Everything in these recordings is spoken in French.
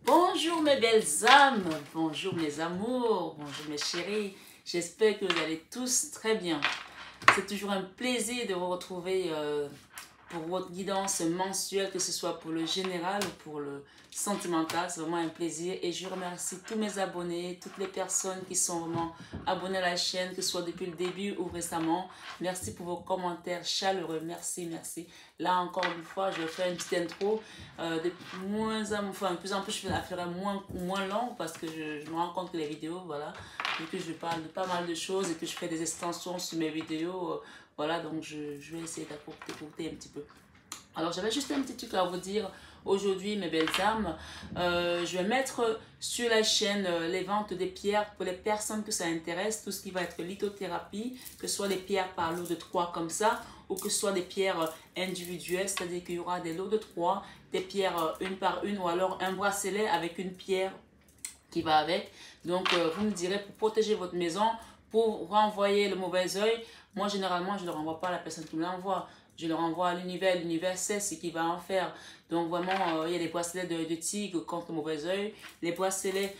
Bonjour mes belles âmes, bonjour mes amours, bonjour mes chéris. J'espère que vous allez tous très bien. C'est toujours un plaisir de vous retrouver pour votre guidance mensuelle, que ce soit pour le général ou pour le sentimental. C'est vraiment un plaisir et je remercie tous mes abonnés, toutes les personnes qui sont vraiment abonnées à la chaîne, que ce soit depuis le début ou récemment. Merci pour vos commentaires chaleureux, merci. Là encore une fois, je vais faire une petite intro de plus en plus je la ferai moins longue parce que je me rends compte que les vidéos, voilà, vu que je parle de pas mal de choses et que je fais des extensions sur mes vidéos, voilà, donc je vais essayer d'écouter un petit peu. Alors j'avais juste un petit truc à vous dire aujourd'hui mes belles âmes. Je vais mettre sur la chaîne les ventes des pierres pour les personnes que ça intéresse, tout ce qui va être lithothérapie, que ce soit des pierres par lot de 3 comme ça, ou que ce soit des pierres individuelles, c'est-à-dire qu'il y aura des lots de 3, des pierres une par une, ou alors un bracelet avec une pierre qui va avec. Donc vous me direz, pour protéger votre maison, pour renvoyer le mauvais oeil, moi généralement je ne le renvoie pas à la personne qui me l'envoie, je le renvoie à l'univers sait ce qu'il va en faire. Donc vraiment il y a des bracelets de tigre contre le mauvais oeil, les bracelets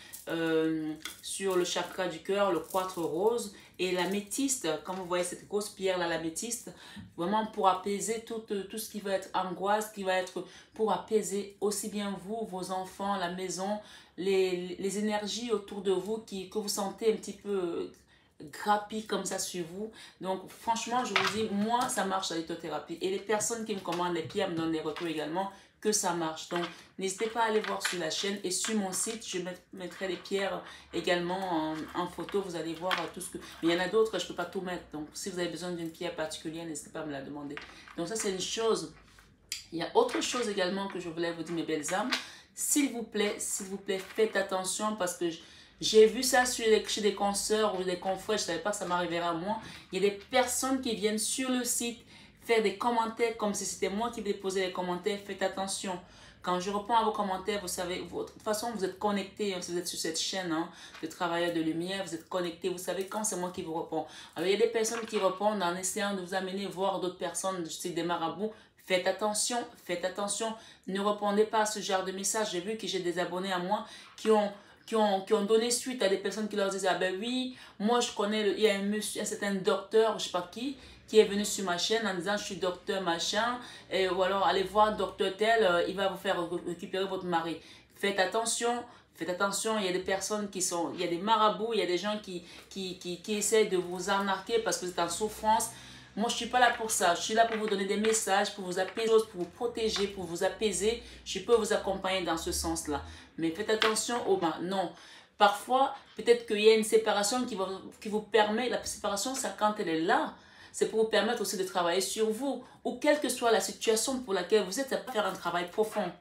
sur le chakra du cœur, le quartz rose et l'améthyste, comme vous voyez cette grosse pierre là, l'améthyste, vraiment pour apaiser tout ce qui va être angoisse, qui va être pour apaiser aussi bien vous, vos enfants, la maison, les énergies autour de vous que vous sentez un petit peu grappis comme ça sur vous. Donc franchement je vous dis, moi ça marche la lithothérapie et les personnes qui me commandent les pierres me donnent des retours également que ça marche. Donc n'hésitez pas à aller voir sur la chaîne et sur mon site je mettrai les pierres également en photo. Vous allez voir tout ce que, mais il y en a d'autres, je ne peux pas tout mettre, donc si vous avez besoin d'une pierre particulière, n'hésitez pas à me la demander. Donc ça c'est une chose. Il y a autre chose également que je voulais vous dire mes belles âmes. S'il vous plaît, faites attention parce que j'ai vu ça chez des consoeurs ou des confrères, je ne savais pas que ça m'arriverait à moi. Il y a des personnes qui viennent sur le site faire des commentaires comme si c'était moi qui déposais les commentaires. Faites attention. Quand je réponds à vos commentaires, vous savez, de toute façon, vous êtes connectés, hein, si vous êtes sur cette chaîne de travailleurs de lumière, vous êtes connectés, vous savez quand c'est moi qui vous réponds. Alors, il y a des personnes qui répondent en essayant de vous amener voir d'autres personnes du style des marabouts. Faites attention, ne répondez pas à ce genre de message. J'ai vu que j'ai des abonnés à moi qui ont donné suite à des personnes qui leur disaient, ah ben oui, moi je connais, il y a un monsieur, un certain docteur, je sais pas qui est venu sur ma chaîne en disant, je suis docteur machin, ou alors allez voir docteur tel, il va vous faire récupérer votre mari. Faites attention, il y a des personnes il y a des marabouts, il y a des gens qui essaient de vous arnaquer parce que vous êtes en souffrance. Moi, je ne suis pas là pour ça. Je suis là pour vous donner des messages, pour vous apaiser, pour vous protéger, pour vous apaiser. Je peux vous accompagner dans ce sens-là. Mais faites attention aux mains. Non. Parfois, peut-être qu'il y a une séparation qui vous permet, la séparation, ça, quand elle est là, c'est pour vous permettre aussi de travailler sur vous. Ou quelle que soit la situation pour laquelle vous êtes, ça peut faire un travail profond.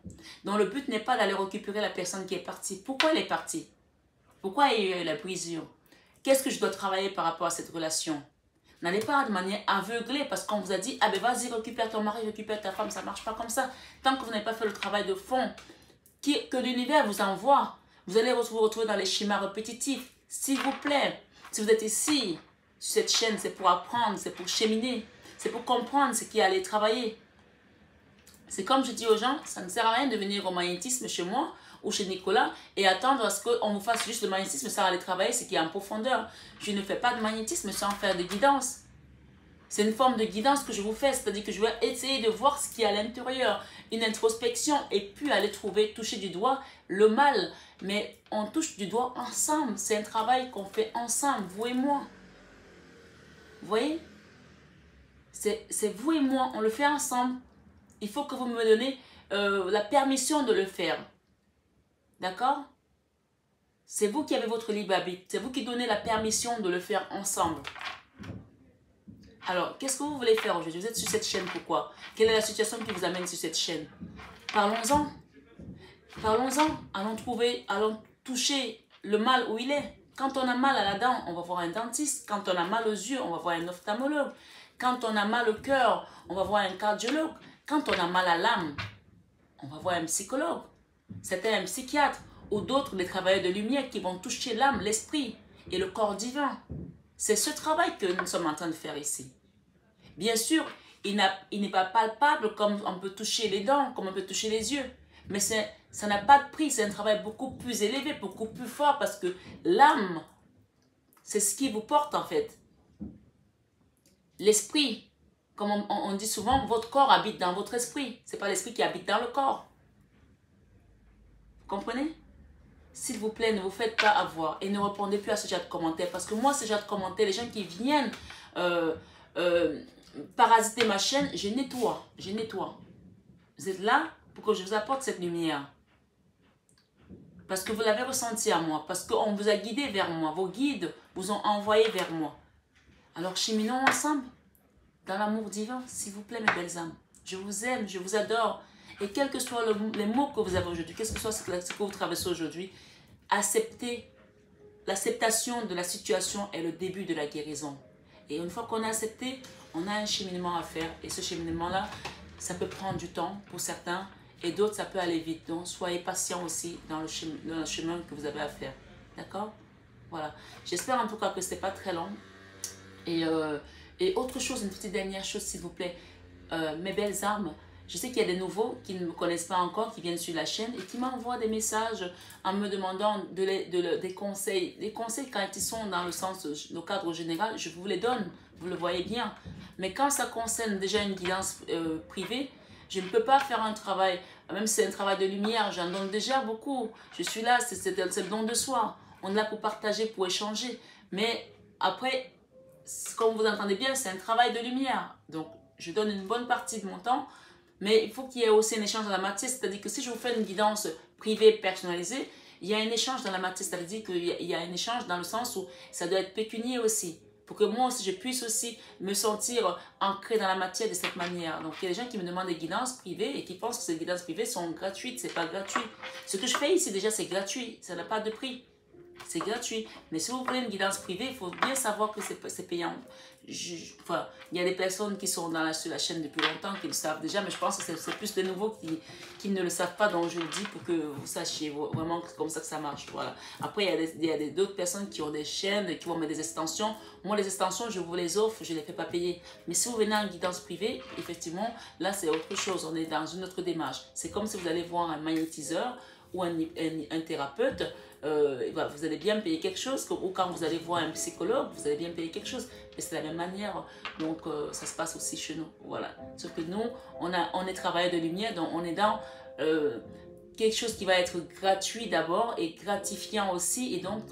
Donc, le but n'est pas d'aller récupérer la personne qui est partie. Pourquoi elle est partie? Pourquoi il y a eu la brisure? Qu'est-ce que je dois travailler par rapport à cette relation? N'allez pas de manière aveuglée parce qu'on vous a dit, ah ben vas-y, récupère ton mari, récupère ta femme, ça ne marche pas comme ça. Tant que vous n'avez pas fait le travail de fond que l'univers vous envoie, vous allez vous retrouver dans les schémas répétitifs. S'il vous plaît, si vous êtes ici, sur cette chaîne, c'est pour apprendre, c'est pour cheminer, c'est pour comprendre ce qui est aller travailler. C'est comme je dis aux gens, ça ne sert à rien de venir au magnétisme chez moi ou chez Nicolas et attendre à ce qu'on vous fasse juste le magnétisme sans aller travailler ce qui est en profondeur. Je ne fais pas de magnétisme sans faire de guidance. C'est une forme de guidance que je vous fais, c'est-à-dire que je vais essayer de voir ce qui est à l'intérieur, une introspection et puis aller toucher du doigt le mal. Mais on touche du doigt ensemble, c'est un travail qu'on fait ensemble, vous et moi. Vous voyez? C'est vous et moi, on le fait ensemble. Il faut que vous me donnez la permission de le faire. D'accord? C'est vous qui avez votre libre arbitre. C'est vous qui donnez la permission de le faire ensemble. Alors, qu'est-ce que vous voulez faire aujourd'hui? Vous êtes sur cette chaîne, pourquoi? Quelle est la situation qui vous amène sur cette chaîne? Parlons-en. Parlons-en. Allons toucher le mal où il est. Quand on a mal à la dent, on va voir un dentiste. Quand on a mal aux yeux, on va voir un ophtalmologue. Quand on a mal au cœur, on va voir un cardiologue. Quand on a mal à l'âme, on va voir un psychologue. Certains un psychiatre ou d'autres des travailleurs de lumière qui vont toucher l'âme, l'esprit et le corps divin. C'est ce travail que nous sommes en train de faire ici. Bien sûr, il n'est pas palpable comme on peut toucher les dents, comme on peut toucher les yeux. Mais ça n'a pas de prix, c'est un travail beaucoup plus élevé, beaucoup plus fort, parce que l'âme, c'est ce qui vous porte en fait. L'esprit, comme on dit souvent, votre corps habite dans votre esprit. Ce n'est pas l'esprit qui habite dans le corps. Vous comprenez? S'il vous plaît, ne vous faites pas avoir et ne répondez plus à ce genre de commentaires. Parce que moi, ce genre de commentaires, les gens qui viennent parasiter ma chaîne, je nettoie. Je nettoie. Vous êtes là pour que je vous apporte cette lumière. Parce que vous l'avez ressenti à moi. Parce qu'on vous a guidé vers moi. Vos guides vous ont envoyé vers moi. Alors, cheminons ensemble dans l'amour divin, s'il vous plaît, mes belles âmes. Je vous aime, je vous adore. Et quels que soient les mots que vous avez aujourd'hui, qu'est-ce que soit ce que vous traversez aujourd'hui, acceptez. L'acceptation de la situation est le début de la guérison. Et une fois qu'on a accepté, on a un cheminement à faire. Et ce cheminement-là, ça peut prendre du temps pour certains. Et d'autres, ça peut aller vite. Donc, soyez patients aussi dans le chemin que vous avez à faire. D'accord? Voilà. J'espère en tout cas que ce n'est pas très long. Et autre chose, une petite dernière chose, s'il vous plaît. Mes belles âmes, je sais qu'il y a des nouveaux qui ne me connaissent pas encore, qui viennent sur la chaîne et qui m'envoient des messages en me demandant des conseils. Les conseils, quand ils sont dans le cadre général, je vous les donne, vous le voyez bien. Mais quand ça concerne déjà une guidance privée, je ne peux pas faire un travail, même si c'est un travail de lumière, j'en donne déjà beaucoup. Je suis là, c'est le don de soi. On est là pour partager, pour échanger. Mais après, comme vous entendez bien, c'est un travail de lumière. Donc, je donne une bonne partie de mon temps. Mais il faut qu'il y ait aussi un échange dans la matière, c'est-à-dire que si je vous fais une guidance privée, personnalisée, il y a un échange dans la matière, c'est-à-dire qu'il y a un échange dans le sens où ça doit être pécunier aussi, pour que moi aussi je puisse aussi me sentir ancré dans la matière de cette manière. Donc il y a des gens qui me demandent des guidances privées et qui pensent que ces guidances privées sont gratuites, c'est pas gratuit. Ce que je fais ici déjà c'est gratuit, ça n'a pas de prix. C'est gratuit. Mais si vous voulez une guidance privée, il faut bien savoir que c'est payant. Enfin, il y a des personnes qui sont sur la chaîne depuis longtemps qui le savent déjà, mais je pense que c'est plus les nouveaux qui ne le savent pas, donc je le dis pour que vous sachiez vraiment que c'est comme ça que ça marche. Voilà. Après, il y a d'autres personnes qui ont des chaînes, qui vont mettre des extensions. Moi, les extensions, je vous les offre, je ne les fais pas payer. Mais si vous venez en guidance privée, effectivement, là, c'est autre chose. On est dans une autre démarche. C'est comme si vous allez voir un magnétiseur ou un thérapeute. Vous allez bien payer quelque chose, ou quand vous allez voir un psychologue, vous allez bien payer quelque chose. Et c'est de la même manière, donc ça se passe aussi chez nous. Voilà. Sauf que nous, on est travailleurs de lumière, donc on est dans quelque chose qui va être gratuit d'abord et gratifiant aussi. Et donc,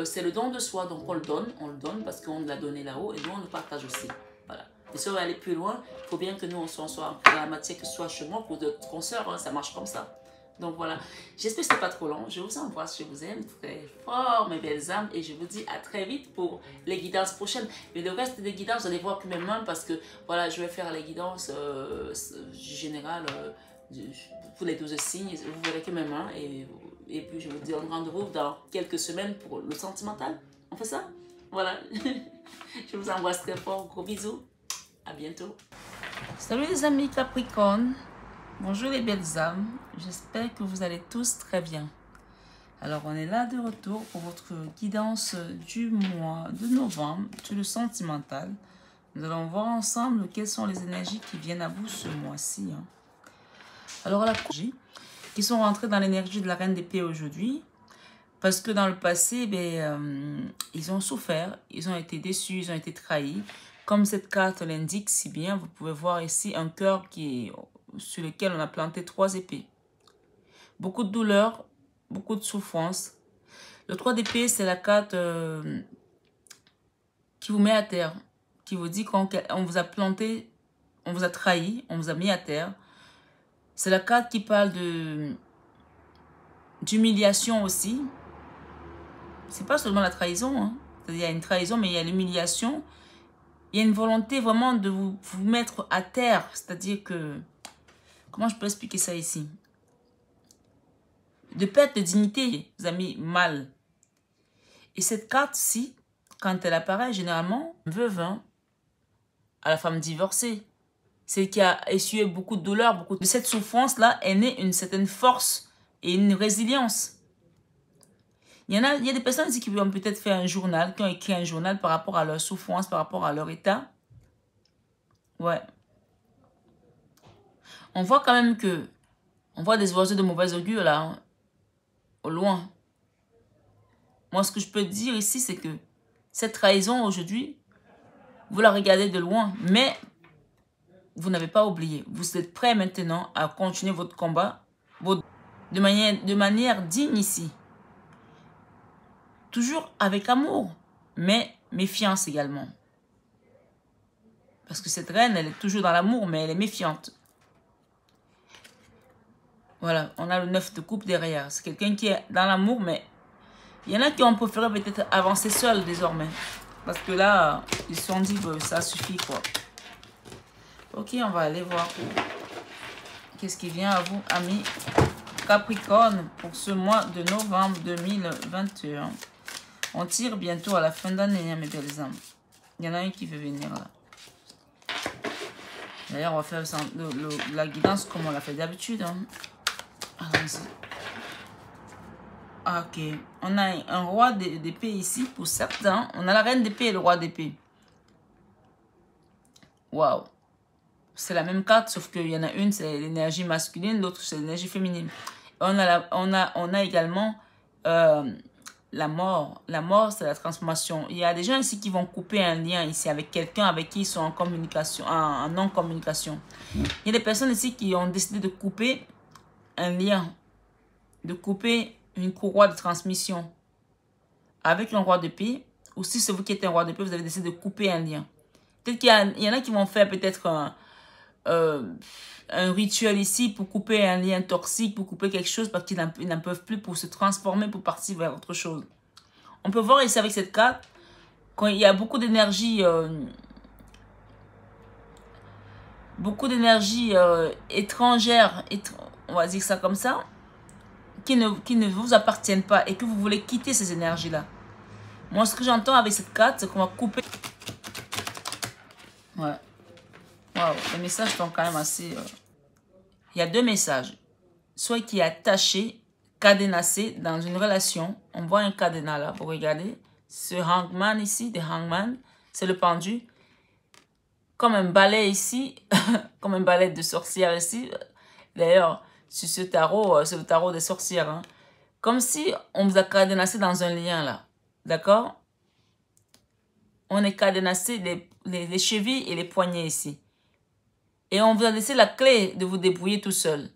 c'est le don de soi. Donc, on le donne parce qu'on l'a donné là-haut et nous, on le partage aussi. Voilà. Et si on veut aller plus loin, il faut bien que nous, on soit dans la matière, que ce soit chez moi, pour d'autres consoeurs, hein, ça marche comme ça. Donc voilà, j'espère que ce n'est pas trop long. Je vous embrasse, je vous aime très fort, mes belles âmes. Et je vous dis à très vite pour les guidances prochaines. Mais le reste des guidances, vous allez voir plus mes mains parce que voilà, je vais faire les guidances générales pour les 12 signes. Vous verrez que mes mains. Et puis je vous dis rendez-vous dans quelques semaines pour le sentimental. On fait ça? Voilà. Je vous embrasse très fort. Gros bisous. À bientôt. Salut les amis Capricorne. Bonjour les belles âmes, j'espère que vous allez tous très bien. Alors on est là de retour pour votre guidance du mois de novembre sur le sentimental. Nous allons voir ensemble quelles sont les énergies qui viennent à vous ce mois-ci. Alors la qui sont rentrées dans l'énergie de la reine d'épée aujourd'hui, parce que dans le passé, ils ont souffert, ils ont été déçus, ils ont été trahis. Comme cette carte l'indique si bien, vous pouvez voir ici un cœur sur lequel on a planté 3 épées. Beaucoup de douleur, beaucoup de souffrance. Le 3 d'épée, c'est la carte qui vous met à terre, qui vous dit qu'on vous a planté, on vous a trahi, on vous a mis à terre. C'est la carte qui parle d'humiliation aussi. C'est pas seulement la trahison, hein. Il y a une trahison, mais il y a l'humiliation. Il y a une volonté vraiment de vous mettre à terre, c'est-à-dire que... Comment je peux expliquer ça ici? De perte de dignité, vous avez mis mal. Et cette carte-ci, quand elle apparaît, généralement, veuve, hein, à la femme divorcée, c'est qui a essuyé beaucoup de douleur, beaucoup de cette souffrance-là est née une certaine force et une résilience. Il y a des personnes ici qui ont peut-être fait un journal, qui ont écrit un journal par rapport à leur souffrance, par rapport à leur état. Ouais. On voit quand même que On voit des oiseaux de mauvais augure là, hein, au loin. Moi, ce que je peux dire ici, c'est que cette trahison aujourd'hui, vous la regardez de loin, mais vous n'avez pas oublié. Vous êtes prêt maintenant à continuer votre combat de manière digne ici. Toujours avec amour, mais méfiance également. Parce que cette reine, elle est toujours dans l'amour, mais elle est méfiante. Voilà, on a le 9 de coupe derrière. C'est quelqu'un qui est dans l'amour, mais il y en a qui ont préféré peut-être avancer seul désormais. Parce que là, ils se sont dit que ça suffit, quoi. Ok, on va aller voir qu'est-ce qui vient à vous, amis Capricorne, pour ce mois de novembre 2021. On tire bientôt à la fin d'année, hein, mes belles âmes. Il y en a un qui veut venir là. D'ailleurs, on va faire la guidance comme on l'a fait d'habitude. Hein. Allons-y. Ok. On a un roi d'épée ici pour certains. On a la reine d'épée et le roi d'épée. Waouh. C'est la même carte, sauf qu'il y en a une, c'est l'énergie masculine, l'autre, c'est l'énergie féminine. On a également la mort. La mort, c'est la transformation. Il y a des gens ici qui vont couper un lien ici avec quelqu'un avec qui ils sont en communication, en non-communication. Il y a des personnes ici qui ont décidé de couper un lien, de couper une courroie de transmission avec un roi d'épée. Ou si c'est vous qui êtes un roi d'épée, vous avez décidé de couper un lien. Peut-être qu'il y en a qui vont faire peut-être un rituel ici pour couper un lien toxique, pour couper quelque chose parce qu'ils n'en peuvent plus, pour se transformer, pour partir vers autre chose. On peut voir ici avec cette carte, quand il y a beaucoup d'énergie étrangère, on va dire ça comme ça, qui ne vous appartiennent pas et que vous voulez quitter ces énergies-là. Moi, ce que j'entends avec cette carte, c'est qu'on va couper. Ouais. Waouh, les messages sont quand même assez... Il y a deux messages. Soit qui est attaché, cadenassé dans une relation. On voit un cadenas là, vous regardez. Ce hangman ici, des hangman, c'est le pendu. Comme un balai ici, comme un balai de sorcière ici. D'ailleurs, sur ce tarot, c'est le tarot des sorcières. Hein. Comme si on vous a cadenassé dans un lien là. D'accord? On est cadenassé les chevilles et les poignets ici. Et on vous a laissé la clé de vous débrouiller tout seul.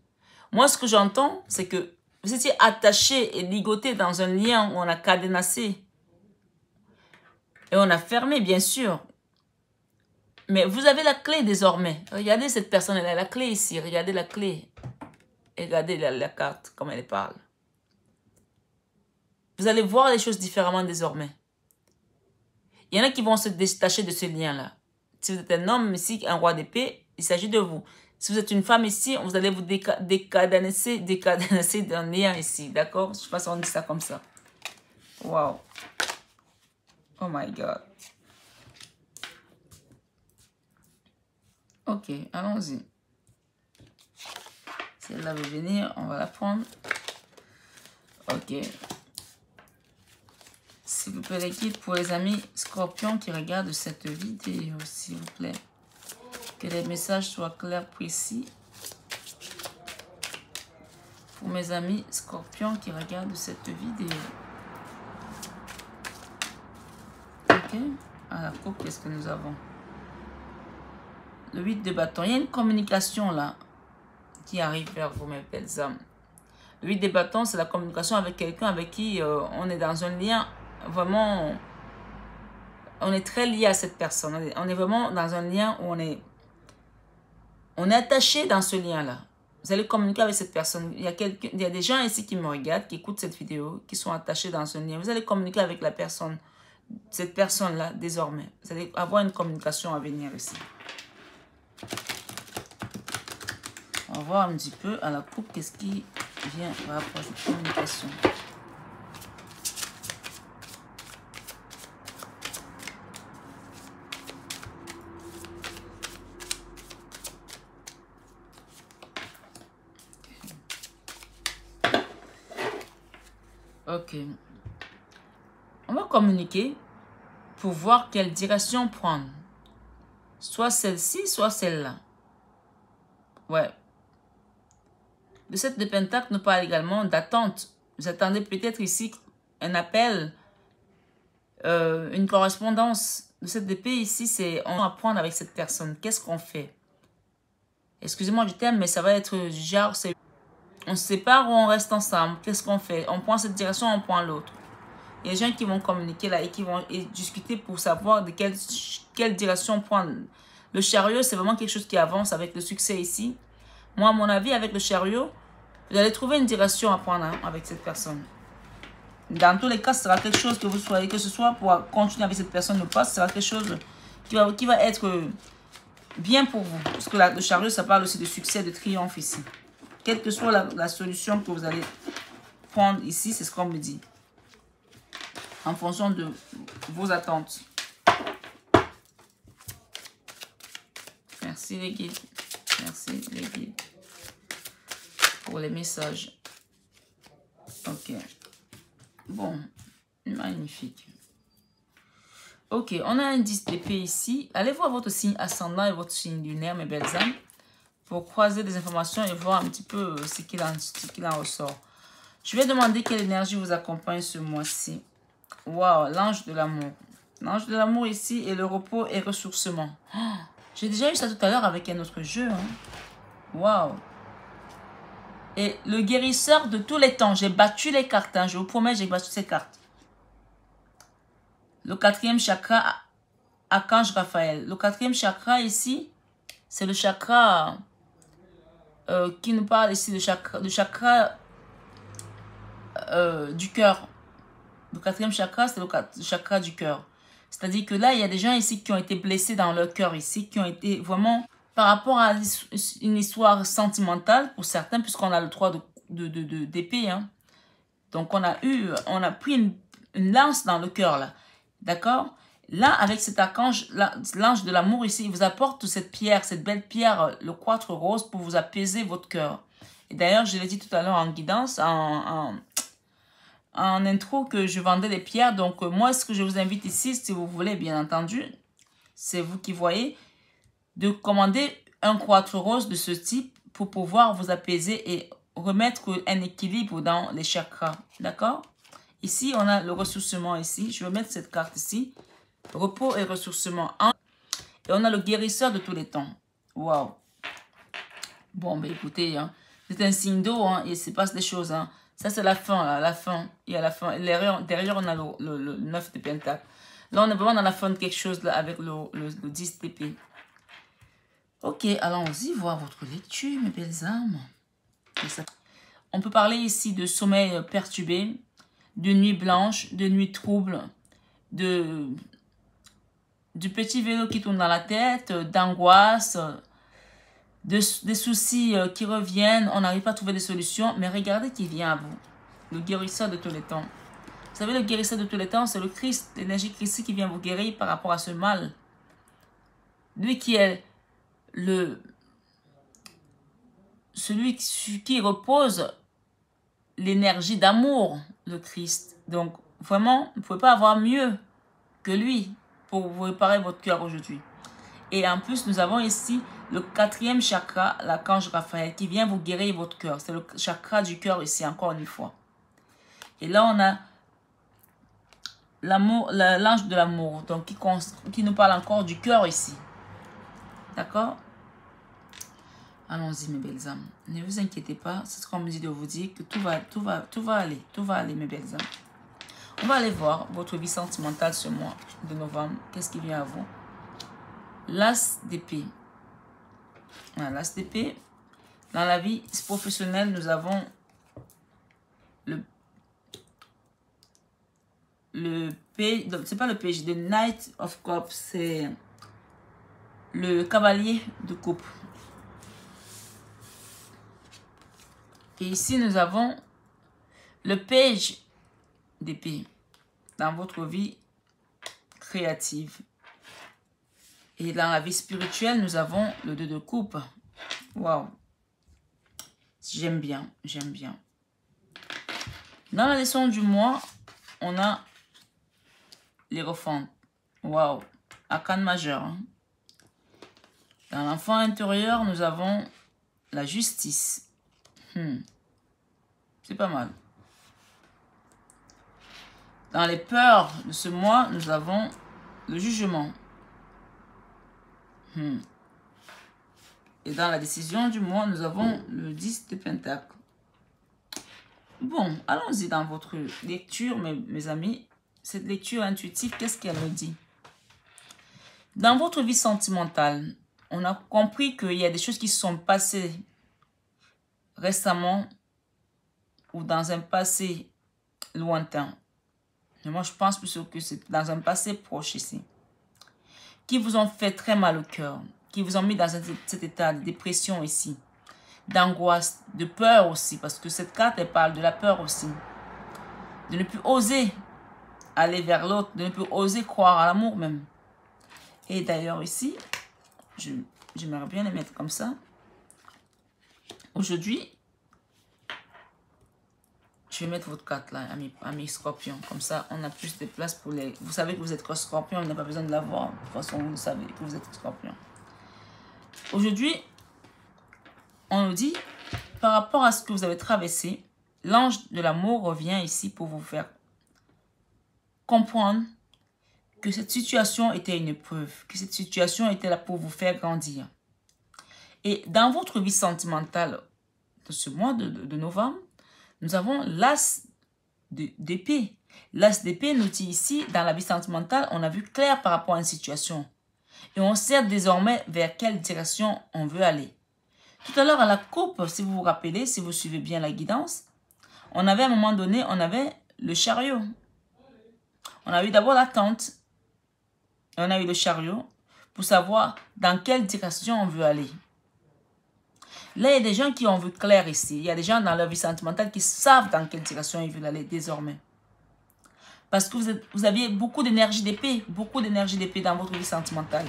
Moi, ce que j'entends, c'est que vous étiez attaché et ligoté dans un lien où on a cadenassé. Et on a fermé, bien sûr. Mais vous avez la clé désormais. Regardez cette personne, elle a la clé ici. Regardez la clé. Et regardez la carte, comme elle parle. Vous allez voir les choses différemment désormais. Il y en a qui vont se détacher de ce lien-là. Si vous êtes un homme ici, un roi d'épée, il s'agit de vous. Si vous êtes une femme ici, vous allez vous décadenasser d'un lien ici. D'accord? Je ne sais pas si on dit ça comme ça. Wow. Oh my God. Ok, allons-y. Si elle veut venir, on va la prendre. Ok. S'il vous plaît, les guides pour les amis scorpions qui regardent cette vidéo, s'il vous plaît. Que les messages soient clairs, précis. Pour mes amis scorpions qui regardent cette vidéo. Ok. À la coupe, qu'est-ce que nous avons? Le 8 de bâton. Il y a une communication là qui arrive vers vous, mes belles âmes. Le 8 de bâton, c'est la communication avec quelqu'un avec qui on est dans un lien vraiment... On est très lié à cette personne. On est vraiment dans un lien où on est attaché dans ce lien-là. Vous allez communiquer avec cette personne. Il y a des gens ici qui me regardent, qui écoutent cette vidéo, qui sont attachés dans ce lien. Vous allez communiquer avec la personne, cette personne-là, désormais. Vous allez avoir une communication à venir ici. On va voir un petit peu à la coupe qu'est-ce qui vient par rapport à cette communication. Ok. On va communiquer pour voir quelle direction prendre. Soit celle-ci, soit celle-là. Ouais. Le 7 de Pentacle nous parle également d'attente. Vous attendez peut-être ici un appel, une correspondance. Le 7 d'épée ici, c'est on va apprendre avec cette personne. Qu'est-ce qu'on fait? Excusez-moi du terme, mais ça va être genre, on se sépare ou on reste ensemble. Qu'est-ce qu'on fait? On prend cette direction, on prend l'autre. Il y a des gens qui vont communiquer là et qui vont discuter pour savoir de quelle direction prendre. Le chariot, c'est vraiment quelque chose qui avance avec le succès ici. Moi, à mon avis, avec le chariot, vous allez trouver une direction à prendre avec cette personne. Dans tous les cas, ce sera quelque chose que vous soyez, que ce soit pour continuer avec cette personne ou pas, ce sera quelque chose qui va être bien pour vous. Parce que le chariot, ça parle aussi de succès, de triomphe ici. Quelle que soit la solution que vous allez prendre ici, c'est ce qu'on me dit. En fonction de vos attentes. Merci les guides. Merci les guides. Pour les messages. Ok. Bon. Magnifique. Ok. On a un 10 d'épée ici. Allez voir votre signe ascendant et votre signe lunaire, mes belles âmes. Pour croiser des informations et voir un petit peu ce qu'il en ressort. Je vais demander quelle énergie vous accompagne ce mois-ci. Waouh, l'ange de l'amour. L'ange de l'amour ici est le repos et ressourcement. Oh, j'ai déjà eu ça tout à l'heure avec un autre jeu. Hein. Waouh. Et le guérisseur de tous les temps. J'ai battu les cartes. Hein. Je vous promets, j'ai battu ces cartes. Le 4e chakra, Archange Raphaël. Le 4e chakra ici, c'est le chakra qui nous parle ici, le chakra du cœur. Le 4e chakra, c'est le chakra du cœur. C'est-à-dire que là, il y a des gens ici qui ont été blessés dans leur cœur ici, qui ont été vraiment, par rapport à une histoire sentimentale pour certains, puisqu'on a le 3 d'épée. Hein. Donc, on a pris une lance dans le cœur là. D'accord? Là, avec cet archange, l'ange de l'amour ici, il vous apporte cette pierre, cette belle pierre, le 4 rose, pour vous apaiser votre cœur. Et d'ailleurs, je l'ai dit tout à l'heure en guidance, en intro, que je vendais des pierres. Donc, moi, ce que je vous invite ici, si vous voulez, bien entendu, c'est vous qui voyez, de commander un 4 rose de ce type pour pouvoir vous apaiser et remettre un équilibre dans les chakras. D'accord? Ici, on a le ressourcement ici. Je vais mettre cette carte ici. Repos et ressourcement. Et on a le guérisseur de tous les temps. Waouh. Bon, ben écoutez, hein, c'est un signe d'eau, hein, et il se passe des choses. Hein. Ça, c'est la fin, là, la fin. Il y a la fin. Derrière, on a le 9 de Pentacle. Là, on est vraiment dans la fin de quelque chose là, avec le 10 d'épée. Ok, allons-y voir votre lecture, mes belles âmes. On peut parler ici de sommeil perturbé, de nuit blanche, de nuit trouble, du petit vélo qui tourne dans la tête, d'angoisse, des soucis qui reviennent, on n'arrive pas à trouver des solutions, mais regardez qui vient à vous, le guérisseur de tous les temps. Vous savez, le guérisseur de tous les temps, c'est le Christ, l'énergie christique qui vient vous guérir par rapport à ce mal. Lui qui est celui qui repose l'énergie d'amour, le Christ. Donc, vraiment, vous ne pouvez pas avoir mieux que lui pour vous réparer votre cœur aujourd'hui. Et en plus, nous avons ici le 4e chakra, l'archange Raphaël, qui vient vous guérir votre cœur. C'est le chakra du cœur ici, encore une fois. Et là, on a l'amour, l'ange de l'amour, donc qui nous parle encore du cœur ici. D'accord? Allons-y, mes belles âmes. Ne vous inquiétez pas, c'est ce qu'on me dit de vous dire, que tout va aller, mes belles âmes. On va aller voir votre vie sentimentale ce mois de novembre. Qu'est-ce qui vient à vous? L'as d'épée. Voilà, l'as d'épée. Dans la vie professionnelle, nous avons c'est pas le page, the Knight of Cups, c'est le cavalier de coupe. Et ici, nous avons le page d'épée dans votre vie créative. Et dans la vie spirituelle, nous avons le 2 de coupe. Waouh. J'aime bien, j'aime bien. Dans la leçon du mois, on a l'Hiérophante. Waouh. Arcane majeur. Hein. Dans l'enfant intérieur, nous avons la justice. C'est pas mal. Dans les peurs de ce mois, nous avons le jugement. Et dans la décision du mois, nous avons le 10 de Pentacle. Bon, allons-y dans votre lecture, mes amis. Cette lecture intuitive, qu'est-ce qu'elle me dit? Dans votre vie sentimentale, on a compris qu'il y a des choses qui se sont passées récemment ou dans un passé lointain. Mais moi, je pense plutôt que c'est dans un passé proche ici. Qui vous ont fait très mal au cœur. Qui vous ont mis dans cet état de dépression ici. D'angoisse, de peur aussi. Parce que cette carte, elle parle de la peur aussi. De ne plus oser aller vers l'autre. De ne plus oser croire à l'amour même. Et d'ailleurs ici, j'aimerais bien les mettre comme ça. Aujourd'hui, je vais mettre votre carte là, amis scorpions. Comme ça, on a plus de place pour les... Vous savez que vous êtes scorpion, on n'a pas besoin de la voir. De toute façon, vous savez que vous êtes scorpion. Aujourd'hui, on nous dit, par rapport à ce que vous avez traversé, l'ange de l'amour revient ici pour vous faire comprendre que cette situation était une épreuve, que cette situation était là pour vous faire grandir. Et dans votre vie sentimentale de ce mois de novembre, nous avons l'as d'épée. L'as d'épée nous dit ici, dans la vie sentimentale, on a vu clair par rapport à une situation. Et on sait désormais vers quelle direction on veut aller. Tout à l'heure, à la coupe, si vous vous rappelez, si vous suivez bien la guidance, on avait à un moment donné, on avait le chariot. On a eu d'abord la tente. Et on a eu le chariot pour savoir dans quelle direction on veut aller. Là, il y a des gens qui ont vu clair ici. Il y a des gens dans leur vie sentimentale qui savent dans quelle direction ils veulent aller désormais. Parce que vous aviez beaucoup d'énergie d'épée. Beaucoup d'énergie d'épée dans votre vie sentimentale.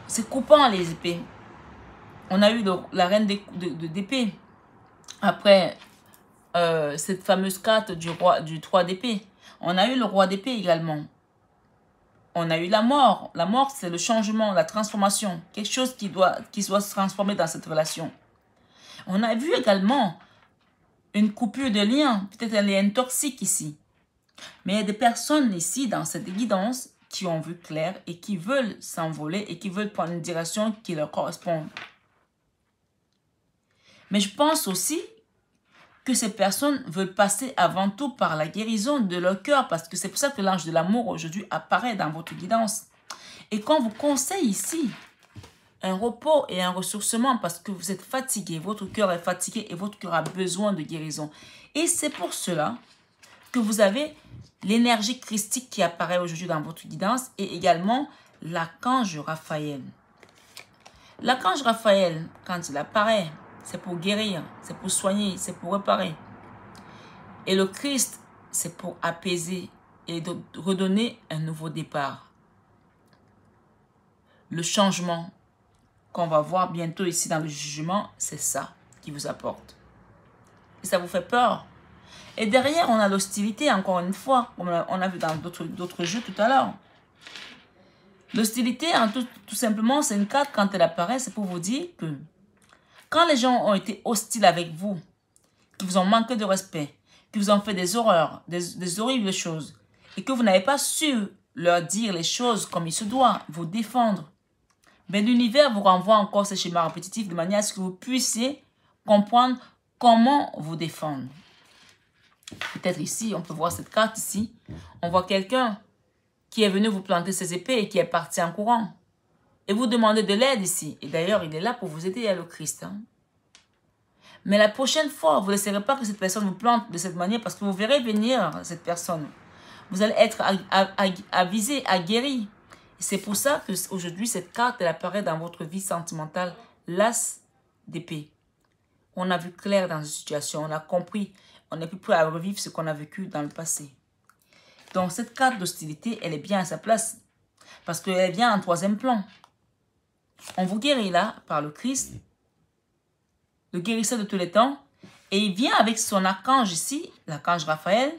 C'est coupant les épées. On a eu la reine d'épée. Après, cette fameuse carte du 3 d'épée. On a eu le roi d'épée également. On a eu la mort. La mort, c'est le changement, la transformation. Quelque chose qui doit se transformer dans cette relation. On a vu également une coupure de lien. Peut-être un lien toxique ici. Mais il y a des personnes ici, dans cette guidance, qui ont vu clair et qui veulent s'envoler et qui veulent prendre une direction qui leur correspond. Mais je pense aussi que ces personnes veulent passer avant tout par la guérison de leur cœur, parce que c'est pour ça que l'ange de l'amour aujourd'hui apparaît dans votre guidance. Et quand vous conseille ici un repos et un ressourcement, parce que vous êtes fatigué, votre cœur est fatigué et votre cœur a besoin de guérison. Et c'est pour cela que vous avez l'énergie christique qui apparaît aujourd'hui dans votre guidance et également l'archange Raphaël. L'archange Raphaël, quand il apparaît, c'est pour guérir, c'est pour soigner, c'est pour réparer. Et le Christ, c'est pour apaiser et de redonner un nouveau départ. Le changement qu'on va voir bientôt ici dans le jugement, c'est ça qui vous apporte. Et ça vous fait peur. Et derrière, on a l'hostilité, encore une fois, comme on a vu dans d'autres jeux tout à l'heure. L'hostilité, tout simplement, c'est une carte, quand elle apparaît, c'est pour vous dire que quand les gens ont été hostiles avec vous, qui vous ont manqué de respect, qui vous ont fait des horreurs, des horribles choses, et que vous n'avez pas su leur dire les choses comme il se doit, vous défendre, mais l'univers vous renvoie encore ces schémas répétitifs de manière à ce que vous puissiez comprendre comment vous défendre. Peut-être ici, on peut voir cette carte ici. On voit quelqu'un qui est venu vous planter ses épées et qui est parti en courant. Et vous demandez de l'aide ici. Et d'ailleurs, il est là pour vous aider à le Christ. Hein. Mais la prochaine fois, vous ne laisserez pas que cette personne vous plante de cette manière parce que vous verrez venir cette personne. Vous allez être avisé, aguerri. C'est pour ça qu'aujourd'hui, cette carte, elle apparaît dans votre vie sentimentale. L'as d'épée. On a vu clair dans une situation, on a compris. On n'est plus prêt à revivre ce qu'on a vécu dans le passé. Donc, cette carte d'hostilité, elle est bien à sa place. Parce qu'elle vient en troisième plan. On vous guérit là, par le Christ, le guérisseur de tous les temps. Et il vient avec son archange ici, l'archange Raphaël,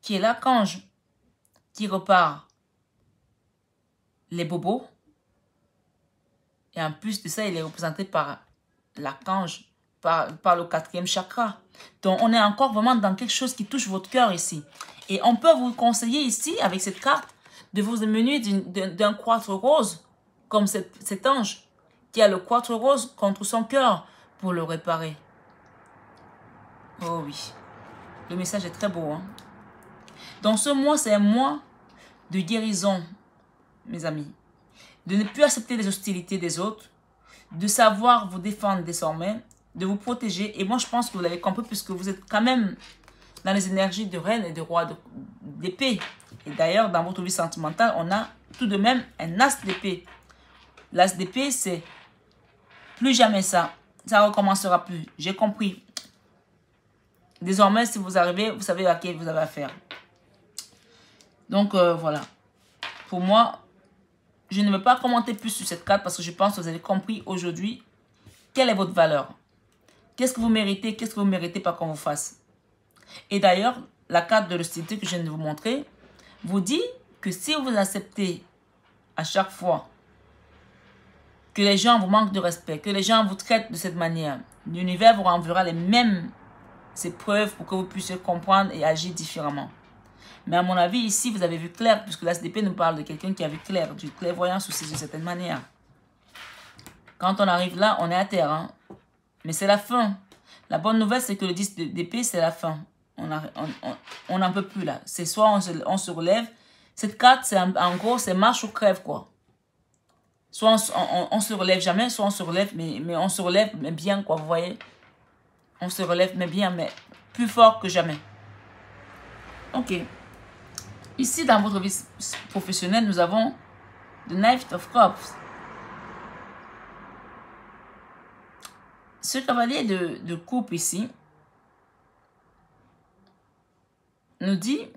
qui est l'archange qui repart les bobos. Et en plus de ça, il est représenté par l'archange par le 4e chakra. Donc, on est encore vraiment dans quelque chose qui touche votre cœur ici. Et on peut vous conseiller ici, avec cette carte, de vous munir d'un quartz rose, comme cet ange qui a le quartz rose contre son cœur pour le réparer. Oh oui, le message est très beau. Hein? Donc ce mois, c'est un mois de guérison, mes amis. De ne plus accepter les hostilités des autres, de savoir vous défendre désormais, de vous protéger. Et moi, je pense que vous l'avez compris puisque vous êtes quand même dans les énergies de reine et de roi d'épée. Et d'ailleurs, dans votre vie sentimentale, on a tout de même un as d'épée. L'as d'épée, c'est plus jamais ça. Ça ne recommencera plus. J'ai compris. Désormais, si vous arrivez, vous savez à qui vous avez affaire. Donc, voilà. Pour moi, je ne vais pas commenter plus sur cette carte parce que je pense que vous avez compris aujourd'hui quelle est votre valeur. Qu'est-ce que vous méritez, qu'est-ce que vous ne méritez pas qu'on vous fasse. Et d'ailleurs, la carte de l'hostilité que je viens de vous montrer vous dit que si vous acceptez à chaque fois que les gens vous manquent de respect, que les gens vous traitent de cette manière, l'univers vous renverra les mêmes épreuves pour que vous puissiez comprendre et agir différemment. Mais à mon avis, ici, vous avez vu clair, puisque l'as d'épée nous parle de quelqu'un qui a vu clair, du clairvoyance aussi, d'une certaine manière. Quand on arrive là, on est à terre. Hein? Mais c'est la fin. La bonne nouvelle, c'est que le 10 d'épée, c'est la fin. On n'en peut plus là. C'est soit on se relève. Cette carte, c'est en gros, c'est marche ou crève, quoi. Soit on se relève jamais, soit on se relève, mais on se relève, mais bien, quoi, vous voyez. On se relève, mais bien, mais plus fort que jamais. Ok. Ici, dans votre vie professionnelle, nous avons The Knight of Cups. Ce cavalier de coupe ici nous dit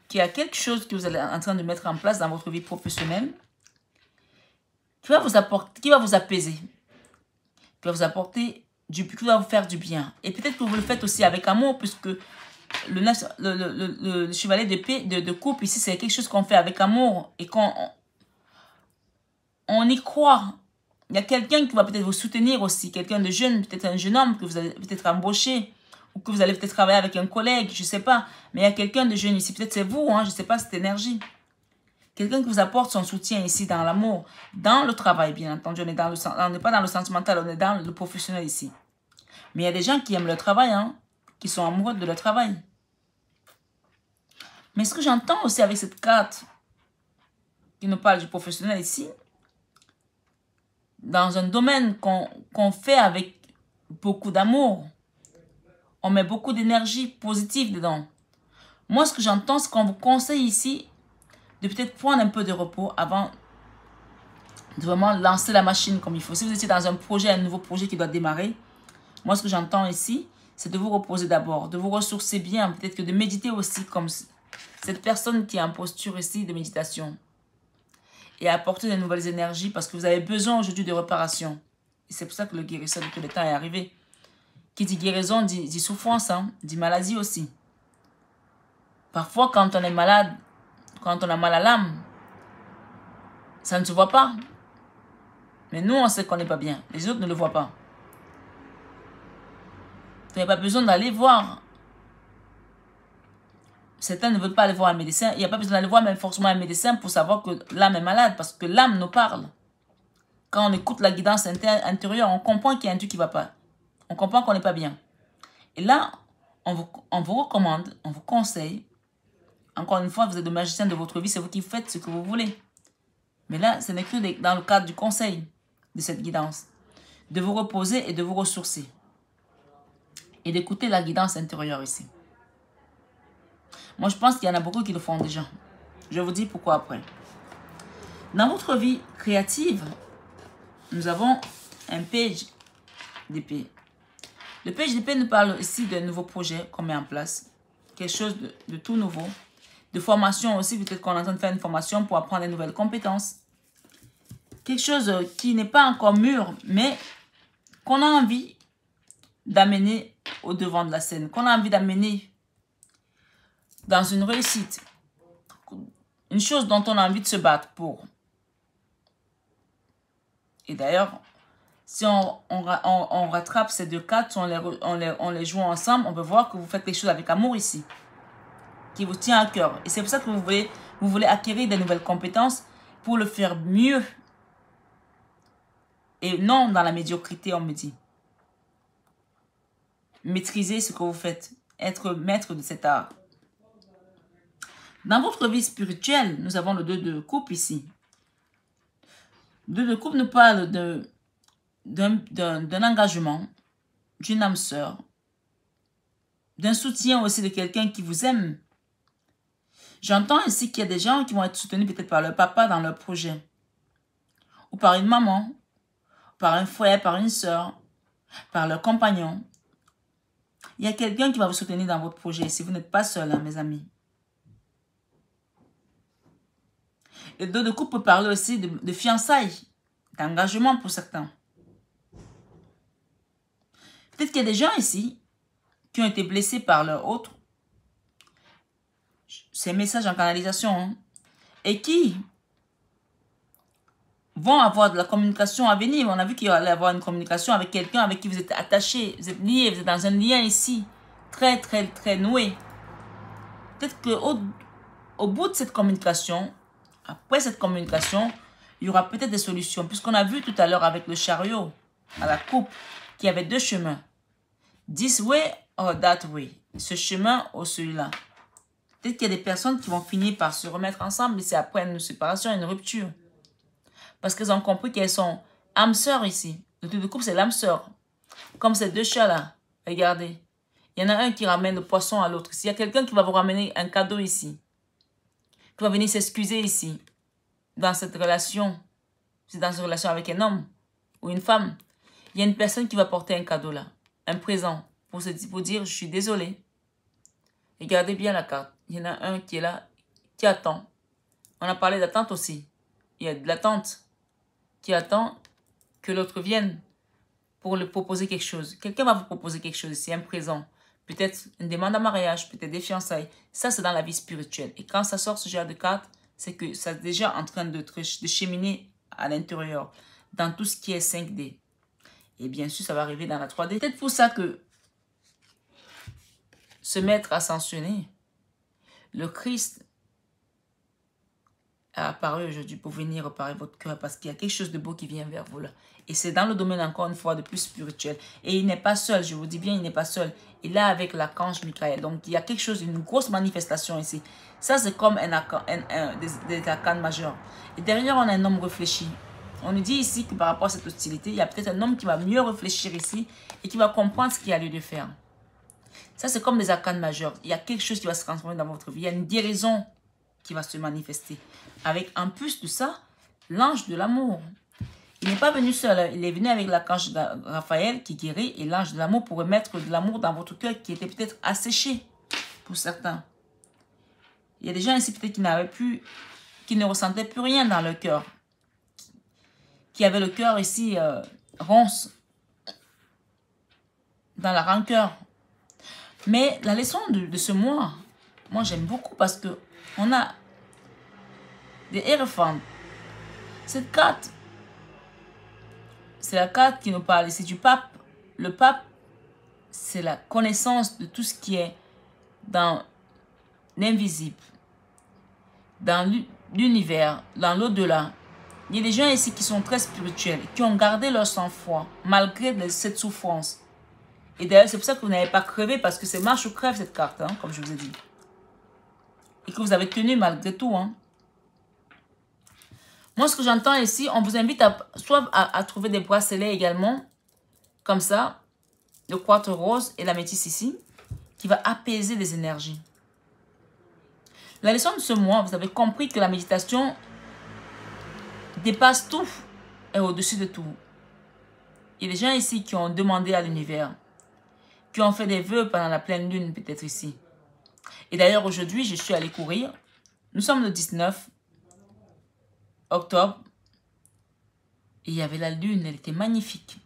qu'il y a quelque chose que vous êtes en train de mettre en place dans votre vie professionnelle qui va vous apporter, qui va vous apaiser, qui va vous apporter qui va vous faire du bien. Et peut-être que vous le faites aussi avec amour, puisque le chevalier de coupe ici, c'est quelque chose qu'on fait avec amour et qu'on y croit. Il y a quelqu'un qui va peut-être vous soutenir aussi, quelqu'un de jeune, peut-être un jeune homme que vous allez peut-être embaucher, ou que vous allez peut-être travailler avec un collègue, je ne sais pas. Mais il y a quelqu'un de jeune ici, peut-être c'est vous, hein, je ne sais pas, cette énergie. Quelqu'un qui vous apporte son soutien ici dans l'amour, dans le travail, bien entendu. On n'est pas dans le sentimental, on est dans le professionnel ici. Mais il y a des gens qui aiment le travail, hein, qui sont amoureux de leur travail. Mais ce que j'entends aussi avec cette carte qui nous parle du professionnel ici, dans un domaine qu'on fait avec beaucoup d'amour, on met beaucoup d'énergie positive dedans. Moi, ce que j'entends, c'est qu'on vous conseille ici de peut-être prendre un peu de repos avant de vraiment lancer la machine comme il faut. Si vous étiez dans un projet, un nouveau projet qui doit démarrer, moi, ce que j'entends ici, c'est de vous reposer d'abord, de vous ressourcer bien, peut-être que de méditer aussi comme cette personne qui est en posture ici de méditation. Et apporter de nouvelles énergies parce que vous avez besoin aujourd'hui de réparation. Et c'est pour ça que le guérisseur de tous les temps est arrivé. Qui dit guérison, dit souffrance, hein, dit maladie aussi. Parfois, quand on est malade, quand on a mal à l'âme, ça ne se voit pas. Mais nous, on sait qu'on n'est pas bien. Les autres ne le voient pas. Vous n'avez pas besoin d'aller voir. Certains ne veulent pas aller voir un médecin. Il n'y a pas besoin d'aller voir même forcément un médecin pour savoir que l'âme est malade. Parce que l'âme nous parle. Quand on écoute la guidance intérieure, on comprend qu'il y a un truc qui ne va pas. On comprend qu'on n'est pas bien. Et là, on vous recommande, on vous conseille. Encore une fois, vous êtes le magicien de votre vie. C'est vous qui faites ce que vous voulez. Mais là, ce n'est que dans le cadre du conseil de cette guidance. De vous reposer et de vous ressourcer. Et d'écouter la guidance intérieure ici. Moi, je pense qu'il y en a beaucoup qui le font déjà. Je vous dis pourquoi après. Dans votre vie créative, nous avons un page d'épée. Le page d'épée nous parle ici d'un nouveau projet qu'on met en place. Quelque chose de tout nouveau. De formation aussi, peut-être qu'on est en train de faire une formation pour apprendre de nouvelles compétences. Quelque chose qui n'est pas encore mûr, mais qu'on a envie d'amener au devant de la scène. Qu'on a envie d'amener dans une réussite. Une chose dont on a envie de se battre pour. Et d'ailleurs, Si on rattrape ces deux cartes, si on les joue ensemble, on peut voir que vous faites quelque chose avec amour ici, qui vous tient à cœur. Et c'est pour ça que vous voulez acquérir des nouvelles compétences pour le faire mieux. Et non dans la médiocrité, on me dit. Maîtriser ce que vous faites. Être maître de cet art. Dans votre vie spirituelle, nous avons le 2 de coupe ici. Le 2 de coupe nous parle d'un engagement, d'une âme sœur, d'un soutien aussi de quelqu'un qui vous aime. J'entends ici qu'il y a des gens qui vont être soutenus peut-être par leur papa dans leur projet. Ou par une maman, par un frère, par une sœur, par leur compagnon. Il y a quelqu'un qui va vous soutenir dans votre projet si vous n'êtes pas seul, hein, mes amis. Le 2 de coupe peut parler aussi de fiançailles, d'engagement pour certains. Peut-être qu'il y a des gens ici qui ont été blessés par leur autre. C'est un message en canalisation. Hein, et qui vont avoir de la communication à venir. On a vu qu'il allait avoir une communication avec quelqu'un avec qui vous êtes attaché, vous êtes lié, vous êtes dans un lien ici, très, très, très noué. Peut-être qu'au bout de cette communication, après cette communication, il y aura peut-être des solutions. Puisqu'on a vu tout à l'heure avec le chariot, à la coupe, qu'il y avait 2 chemins. This way or that way. Ce chemin ou celui-là. Peut-être qu'il y a des personnes qui vont finir par se remettre ensemble, mais c'est après une séparation, une rupture. Parce qu'elles ont compris qu'elles sont âmes sœurs ici. Le 2 de coupe, c'est l'âme sœur. Comme ces 2 chats-là. Regardez. Il y en a un qui ramène le poisson à l'autre. S'il y a quelqu'un qui va vous ramener un cadeau ici, qui va venir s'excuser ici, dans cette relation, c'est dans une relation avec un homme ou une femme, il y a une personne qui va porter un cadeau là, un présent, pour dire je suis désolé. Regardez bien la carte. Il y en a un qui est là, qui attend. On a parlé d'attente aussi. Il y a de l'attente qui attend que l'autre vienne pour lui proposer quelque chose. Quelqu'un va vous proposer quelque chose, c'est un présent. Peut-être une demande en mariage, peut-être des fiançailles. Ça, c'est dans la vie spirituelle. Et quand ça sort ce genre de carte, c'est que ça est déjà en train de cheminer à l'intérieur, dans tout ce qui est 5D. Et bien sûr, ça va arriver dans la 3D. C'est peut-être pour ça que ce maître ascensionné, le Christ, a apparu aujourd'hui pour venir réparer votre cœur parce qu'il y a quelque chose de beau qui vient vers vous là. Et c'est dans le domaine encore une fois de plus spirituel. Et il n'est pas seul, je vous dis bien, il n'est pas seul. Il est avec l'archange Michael. Donc il y a quelque chose, une grosse manifestation ici. Ça c'est comme des arcanes majeurs. Et derrière on a un homme réfléchi. On nous dit ici que par rapport à cette hostilité, il y a peut-être un homme qui va mieux réfléchir ici et qui va comprendre ce qu'il y a lieu de faire. Ça c'est comme des arcanes majeurs. Il y a quelque chose qui va se transformer dans votre vie. Il y a une guérison qui va se manifester. Avec en plus de ça, l'ange de l'amour. Il n'est pas venu seul, il est venu avec l'archange Raphaël qui guérit et l'ange de l'amour pour remettre de l'amour dans votre cœur qui était peut-être asséché pour certains. Il y a des gens ici peut-être qui ne ressentaient plus rien dans leur cœur. Qui avaient le cœur ici ronce, dans la rancœur. Mais la leçon de ce mois, moi j'aime beaucoup parce que on a des Hiérophants. Cette carte, c'est la carte qui nous parle ici du pape. Le pape, c'est la connaissance de tout ce qui est dans l'invisible, dans l'univers, dans l'au-delà. Il y a des gens ici qui sont très spirituels, qui ont gardé leur sang-froid, malgré cette souffrance. Et d'ailleurs, c'est pour ça que vous n'avez pas crevé, parce que c'est marche ou crève cette carte, hein, comme je vous ai dit. Et que vous avez tenu malgré tout, hein. Moi, ce que j'entends ici, on vous invite soit à trouver des bracelets également, comme ça, le quartz rose et la métisse ici, qui va apaiser les énergies. La leçon de ce mois, vous avez compris que la méditation dépasse tout et au-dessus de tout. Il y a des gens ici qui ont demandé à l'univers, qui ont fait des vœux pendant la pleine lune, peut-être ici. Et d'ailleurs, aujourd'hui, je suis allée courir. Nous sommes le 19 octobre. Et il y avait la lune, elle était magnifique.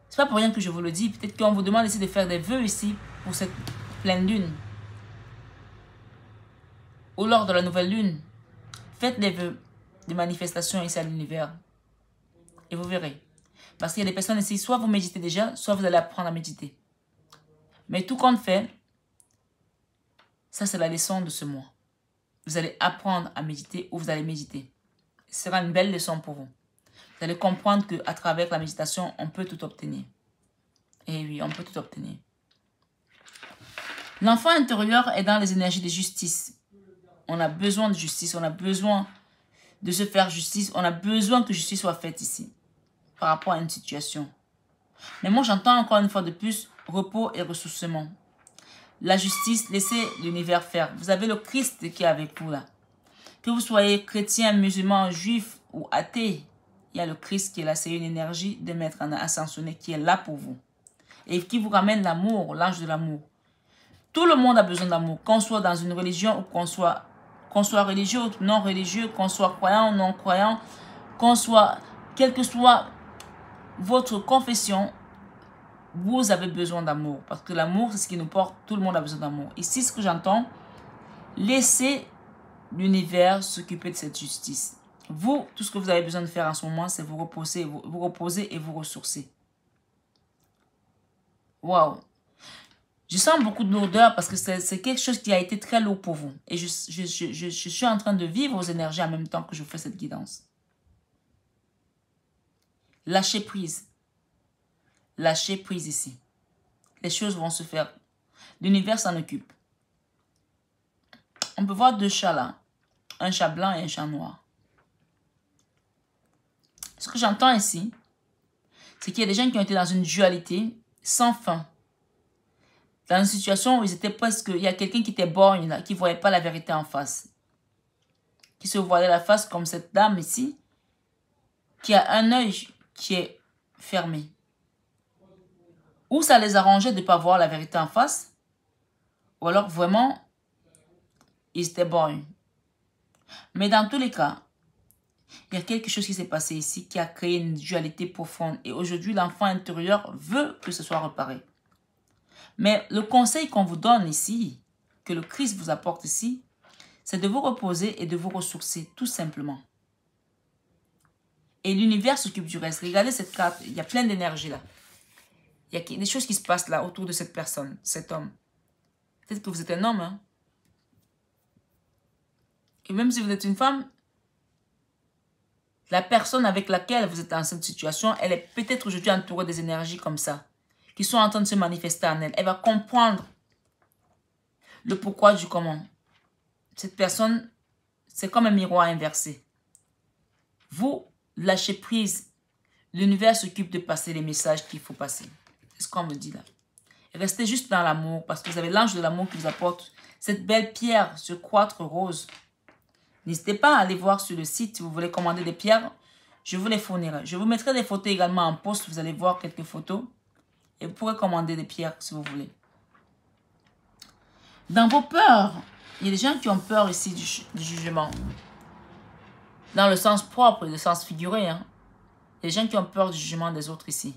C'est pas pour rien que je vous le dis. Peut-être qu'on vous demande ici de faire des vœux ici pour cette pleine lune. Ou lors de la nouvelle lune. Faites des vœux de manifestation ici à l'univers. Et vous verrez. Parce qu'il y a des personnes ici, soit vous méditez déjà, soit vous allez apprendre à méditer. Mais tout compte fait, ça c'est la leçon de ce mois. Vous allez apprendre à méditer ou vous allez méditer. Ce sera une belle leçon pour vous. Vous allez comprendre qu'à travers la méditation, on peut tout obtenir. Et oui, on peut tout obtenir. L'enfant intérieur est dans les énergies de justice. On a besoin de justice, on a besoin de se faire justice, on a besoin que justice soit faite ici, par rapport à une situation. Mais moi, j'entends encore une fois de plus, repos et ressourcement. La justice, laissez l'univers faire. Vous avez le Christ qui est avec vous là. Que vous soyez chrétien, musulman, juif ou athée, il y a le Christ qui est là. C'est une énergie de maître ascensionné qui est là pour vous. Et qui vous ramène l'amour, l'ange de l'amour. Tout le monde a besoin d'amour. Qu'on soit dans une religion ou qu'on soit religieux ou non religieux, qu'on soit croyant ou non croyant, qu'on soit, quelle que soit votre confession, vous avez besoin d'amour. Parce que l'amour, c'est ce qui nous porte. Tout le monde a besoin d'amour. Ici, ce que j'entends, laissez l'univers s'occuper de cette justice. Vous, tout ce que vous avez besoin de faire en ce moment, c'est vous reposer et vous ressourcer. Waouh! Je sens beaucoup de lourdeur parce que c'est quelque chose qui a été très lourd pour vous. Et je suis en train de vivre vos énergies en même temps que je fais cette guidance. Lâchez prise. Lâchez prise ici. Les choses vont se faire. L'univers s'en occupe. On peut voir deux chats là. Un chat blanc et un chat noir. Ce que j'entends ici, c'est qu'il y a des gens qui ont été dans une dualité sans fin. Dans une situation où ils étaient presque... Il y a quelqu'un qui était borgne là, qui ne voyait pas la vérité en face. Qui se voilait la face comme cette dame ici, qui a un œil qui est fermé. Ou ça les arrangeait de ne pas voir la vérité en face, ou alors vraiment, ils étaient borgnes. Mais dans tous les cas, il y a quelque chose qui s'est passé ici qui a créé une dualité profonde. Et aujourd'hui, l'enfant intérieur veut que ce soit réparé. Mais le conseil qu'on vous donne ici, que le Christ vous apporte ici, c'est de vous reposer et de vous ressourcer, tout simplement. Et l'univers s'occupe du reste. Regardez cette carte, il y a plein d'énergie là. Il y a des choses qui se passent là autour de cette personne, cet homme. Peut-être que vous êtes un homme. Hein? Et même si vous êtes une femme, la personne avec laquelle vous êtes dans cette situation, elle est peut-être aujourd'hui entourée des énergies comme ça, qui sont en train de se manifester en elle. Elle va comprendre le pourquoi du comment. Cette personne, c'est comme un miroir inversé. Vous lâchez prise. L'univers s'occupe de passer les messages qu'il faut passer. C'est ce qu'on me dit là. Restez juste dans l'amour parce que vous avez l'ange de l'amour qui vous apporte cette belle pierre, ce quartz rose. N'hésitez pas à aller voir sur le site si vous voulez commander des pierres. Je vous les fournirai. Je vous mettrai des photos également en post. Vous allez voir quelques photos. Et vous pourrez commander des pierres si vous voulez. Dans vos peurs, il y a des gens qui ont peur ici du jugement. Dans le sens propre et le sens figuré. Hein. Il y a des gens qui ont peur du jugement des autres ici.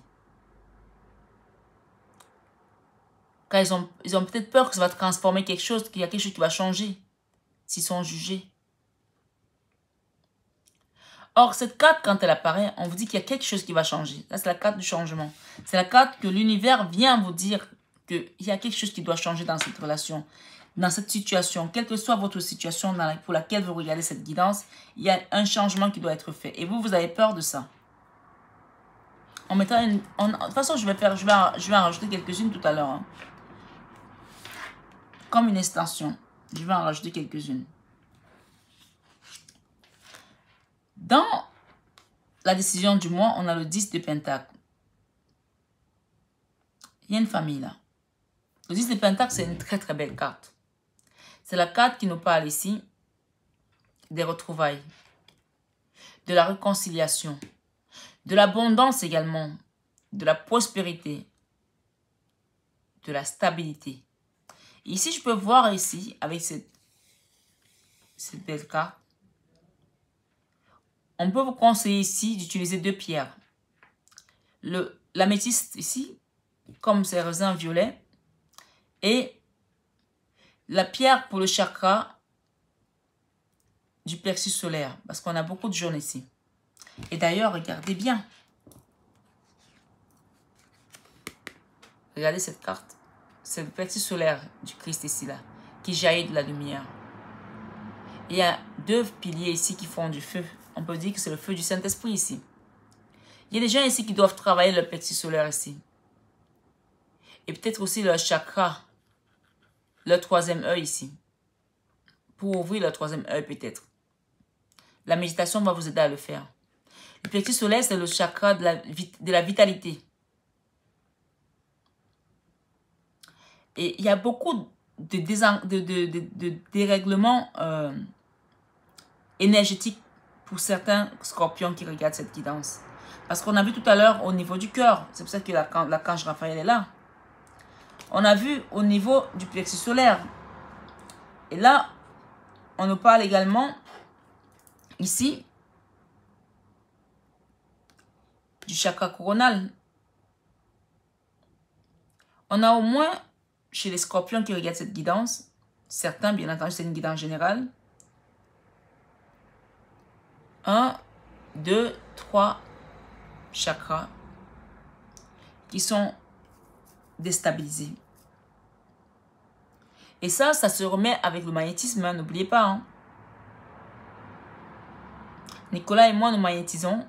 Car ils ont peut-être peur que ça va transformer quelque chose, qu'il y a quelque chose qui va changer s'ils sont jugés. Or, cette carte, quand elle apparaît, on vous dit qu'il y a quelque chose qui va changer. Là, c'est la carte du changement. C'est la carte que l'univers vient vous dire qu'il y a quelque chose qui doit changer dans cette relation, dans cette situation. Quelle que soit votre situation pour laquelle vous regardez cette guidance, il y a un changement qui doit être fait. Et vous avez peur de ça. On mettra une... de toute façon, je vais en rajouter quelques-unes tout à l'heure. Hein. Comme une extension. Je vais en rajouter quelques-unes. Dans la décision du mois, on a le 10 de Pentacle. Il y a une famille là. Le 10 de Pentacle, c'est une très très belle carte. C'est la carte qui nous parle ici des retrouvailles, de la réconciliation, de l'abondance également, de la prospérité, de la stabilité. Et ici, je peux voir ici, avec cette belle carte, on peut vous conseiller ici d'utiliser deux pierres. L'améthyste ici, comme ces raisins violets, et la pierre pour le chakra du plexus solaire, parce qu'on a beaucoup de jaunes ici. Et d'ailleurs, regardez bien. Regardez cette carte. C'est le plexus solaire du Christ ici, là, qui jaillit de la lumière. Il y a 2 piliers ici qui font du feu. On peut dire que c'est le feu du Saint-Esprit ici. Il y a des gens ici qui doivent travailler le plexus solaire ici. Et peut-être aussi leur chakra, le 3e œil ici. Pour ouvrir le 3e œil peut-être. La méditation va vous aider à le faire. Le plexus solaire, c'est le chakra de la vitalité. Et il y a beaucoup de dérèglements énergétiques pour certains scorpions qui regardent cette guidance. Parce qu'on a vu tout à l'heure au niveau du cœur, c'est pour ça que l'archange Raphaël est là. On a vu au niveau du plexus solaire. Et là, on nous parle également ici du chakra coronal. On a au moins, chez les scorpions qui regardent cette guidance, certains, bien entendu, c'est une guidance générale, 1, 2, 3 chakras qui sont déstabilisés. Et ça se remet avec le magnétisme, hein, n'oubliez pas. Hein. Nicolas et moi, nous magnétisons.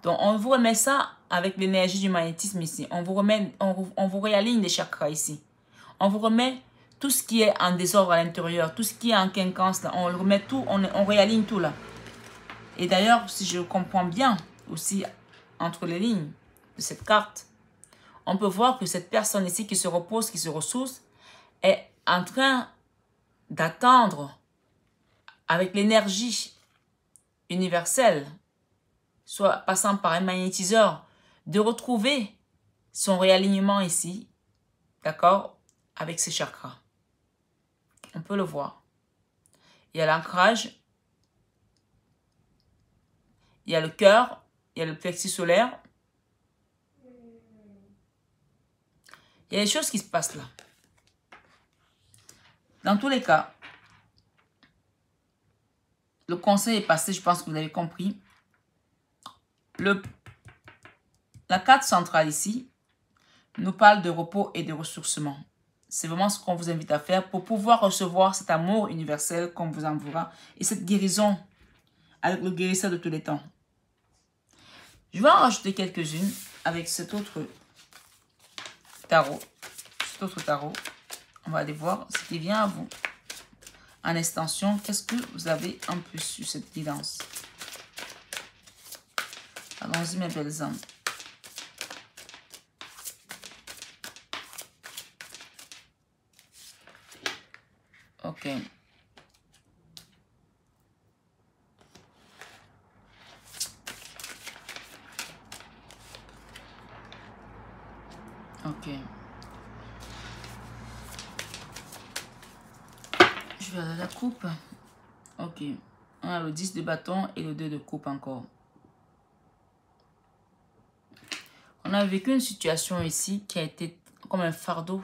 Donc, on vous remet ça avec l'énergie du magnétisme ici. On vous réaligne les chakras ici. On vous remet tout ce qui est en désordre à l'intérieur, tout ce qui est en quinconce, là, on le remet tout, on réaligne tout là. Et d'ailleurs, si je comprends bien aussi entre les lignes de cette carte, on peut voir que cette personne ici qui se repose, qui se ressource, est en train d'attendre avec l'énergie universelle, soit passant par un magnétiseur, de retrouver son réalignement ici, d'accord, avec ses chakras. On peut le voir. Il y a l'ancrage, il y a le cœur, il y a le plexus solaire. Il y a des choses qui se passent là. Dans tous les cas, le conseil est passé, je pense que vous avez compris. La carte centrale ici nous parle de repos et de ressourcement. C'est vraiment ce qu'on vous invite à faire pour pouvoir recevoir cet amour universel qu'on vous enverra et cette guérison avec le guérisseur de tous les temps. Je vais en rajouter quelques-unes avec cet autre tarot. On va aller voir ce qui vient à vous. En extension, qu'est-ce que vous avez en plus sur cette guidance? Allons-y, mes belles âmes. Ok. Ok. Je vais aller à la coupe. Ok. On a le 10 de bâton et le 2 de coupe encore. On a vécu une situation ici qui a été comme un fardeau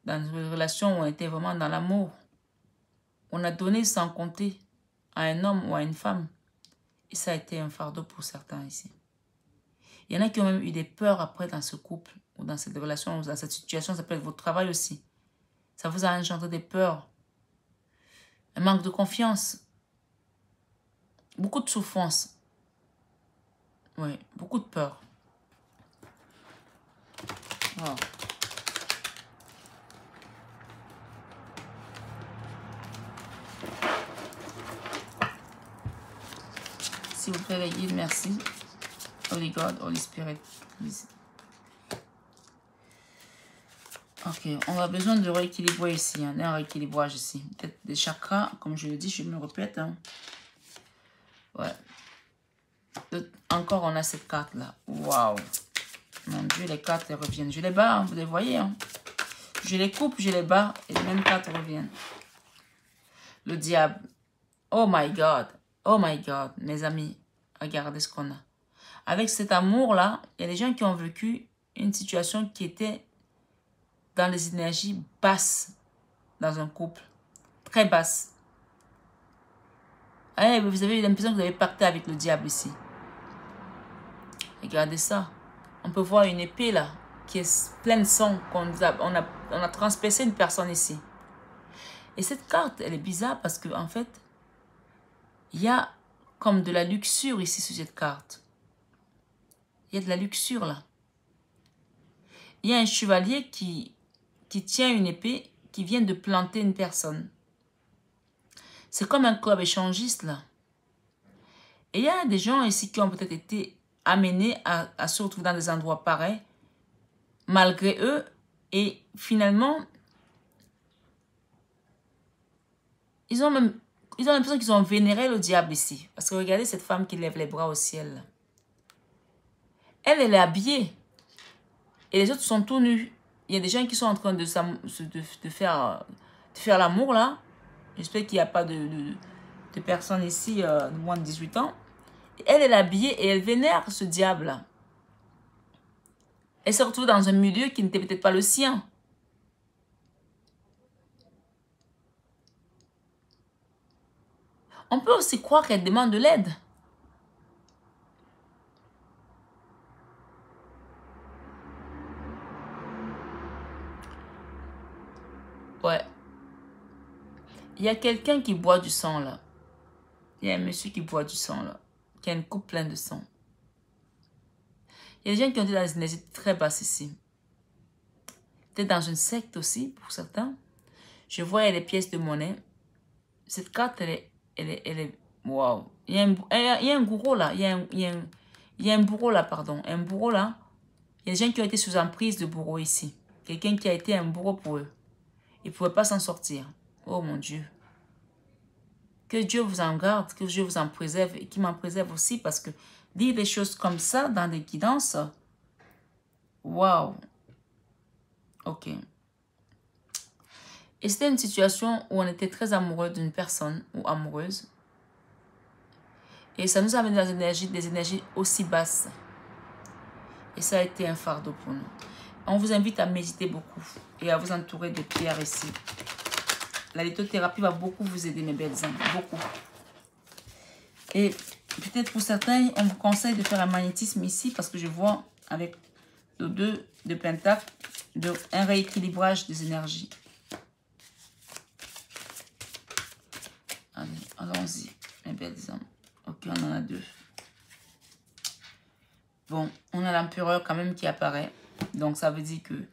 dans une relation où on était vraiment dans l'amour. On a donné sans compter à un homme ou à une femme. Et ça a été un fardeau pour certains ici. Il y en a qui ont même eu des peurs après dans ce couple ou dans cette relation ou dans cette situation. Ça peut être votre travail aussi. Ça vous a engendré des peurs. Un manque de confiance. Beaucoup de souffrance. Oui, beaucoup de peur. Wow. S'il vous plaît, les guides, merci. Holy God, Holy Spirit, please. Ok, on a besoin de rééquilibrer ici, hein, un rééquilibrage ici. Peut-être des chakras, comme je le dis, je me répète. Hein. Ouais. Encore, on a cette carte-là. Waouh. Mon Dieu, les cartes elles reviennent. Je les bats, hein, vous les voyez. Hein. Je les coupe, je les bats, et les mêmes cartes reviennent. Le diable. Oh my God. Oh my God, mes amis. Regardez ce qu'on a. Avec cet amour-là, il y a des gens qui ont vécu une situation qui était dans les énergies basses dans un couple. Très basses. Eh, vous avez eu l'impression que vous avez pacté avec le diable ici. Regardez ça. on peut voir une épée là, qui est pleine de sang, on a transpercé une personne ici. Et cette carte, elle est bizarre parce que en fait, il y a comme de la luxure ici sur cette carte. Il y a de la luxure là. Il y a un chevalier qui tient une épée, qui vient de planter une personne. C'est comme un club échangiste là. Et il y a des gens ici qui ont peut-être été amenés à se retrouver dans des endroits pareils, malgré eux, et finalement, ils ont l'impression qu'ils ont vénéré le diable ici. Parce que regardez cette femme qui lève les bras au ciel. Elle est habillée. Et les autres sont tout nus. Il y a des gens qui sont en train de faire l'amour là. J'espère qu'il n'y a pas de personnes ici de moins de 18 ans. Elle est habillée et elle vénère ce diable là. Elle se retrouve dans un milieu qui n'était peut-être pas le sien. On peut aussi croire qu'elle demande de l'aide. Ouais. Il y a quelqu'un qui boit du sang là. Il y a un monsieur qui boit du sang là. Qui a une coupe pleine de sang. Il y a des gens qui ont été dans des énergies très basses ici. Peut-être dans une secte aussi, pour certains. Je vois les pièces de monnaie. Cette carte, elle est waouh. Il y a un gourou là. Il y a un bourreau là, pardon. Un bourreau là. Il y a des gens qui ont été sous emprise de bourreau ici. Quelqu'un qui a été un bourreau pour eux. Ils ne pouvaient pas s'en sortir. Oh mon Dieu. Que Dieu vous en garde, que Dieu vous en préserve et qu'il m'en préserve aussi parce que dire des choses comme ça dans des guidances, waouh. Ok. Et c'était une situation où on était très amoureux d'une personne ou amoureuse. Et ça nous a amené dans des énergies aussi basses. Et ça a été un fardeau pour nous. On vous invite à méditer beaucoup et à vous entourer de pierres ici. La lithothérapie va beaucoup vous aider, mes belles âmes. Beaucoup. Et peut-être pour certains, on vous conseille de faire un magnétisme ici parce que je vois avec le 2 de pentacle un rééquilibrage des énergies. Allez, allons-y, mes belles âmes. Ok, on en a 2. Bon, on a l'empereur quand même qui apparaît. Donc, ça veut dire qu'il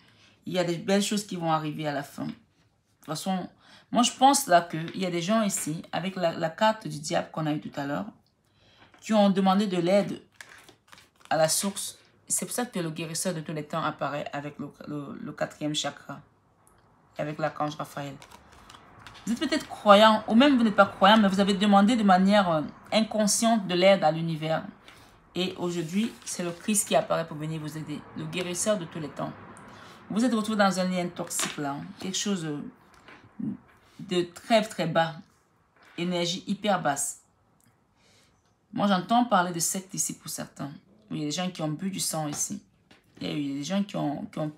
y a des belles choses qui vont arriver à la fin. De toute façon, moi, je pense là qu'il y a des gens ici, avec la carte du diable qu'on a eu tout à l'heure, qui ont demandé de l'aide à la source. C'est pour ça que le guérisseur de tous les temps apparaît avec le 4e chakra, avec l'archange Raphaël. Vous êtes peut-être croyant, ou même vous n'êtes pas croyant, mais vous avez demandé de manière inconsciente de l'aide à l'univers. Et aujourd'hui, c'est le Christ qui apparaît pour venir vous aider, le guérisseur de tous les temps. Vous êtes retrouvé dans un lien toxique là, quelque chose de très très bas, énergie hyper basse. Moi, j'entends parler de secte ici pour certains. Il y a des gens qui ont bu du sang ici. Il y a des gens qui ont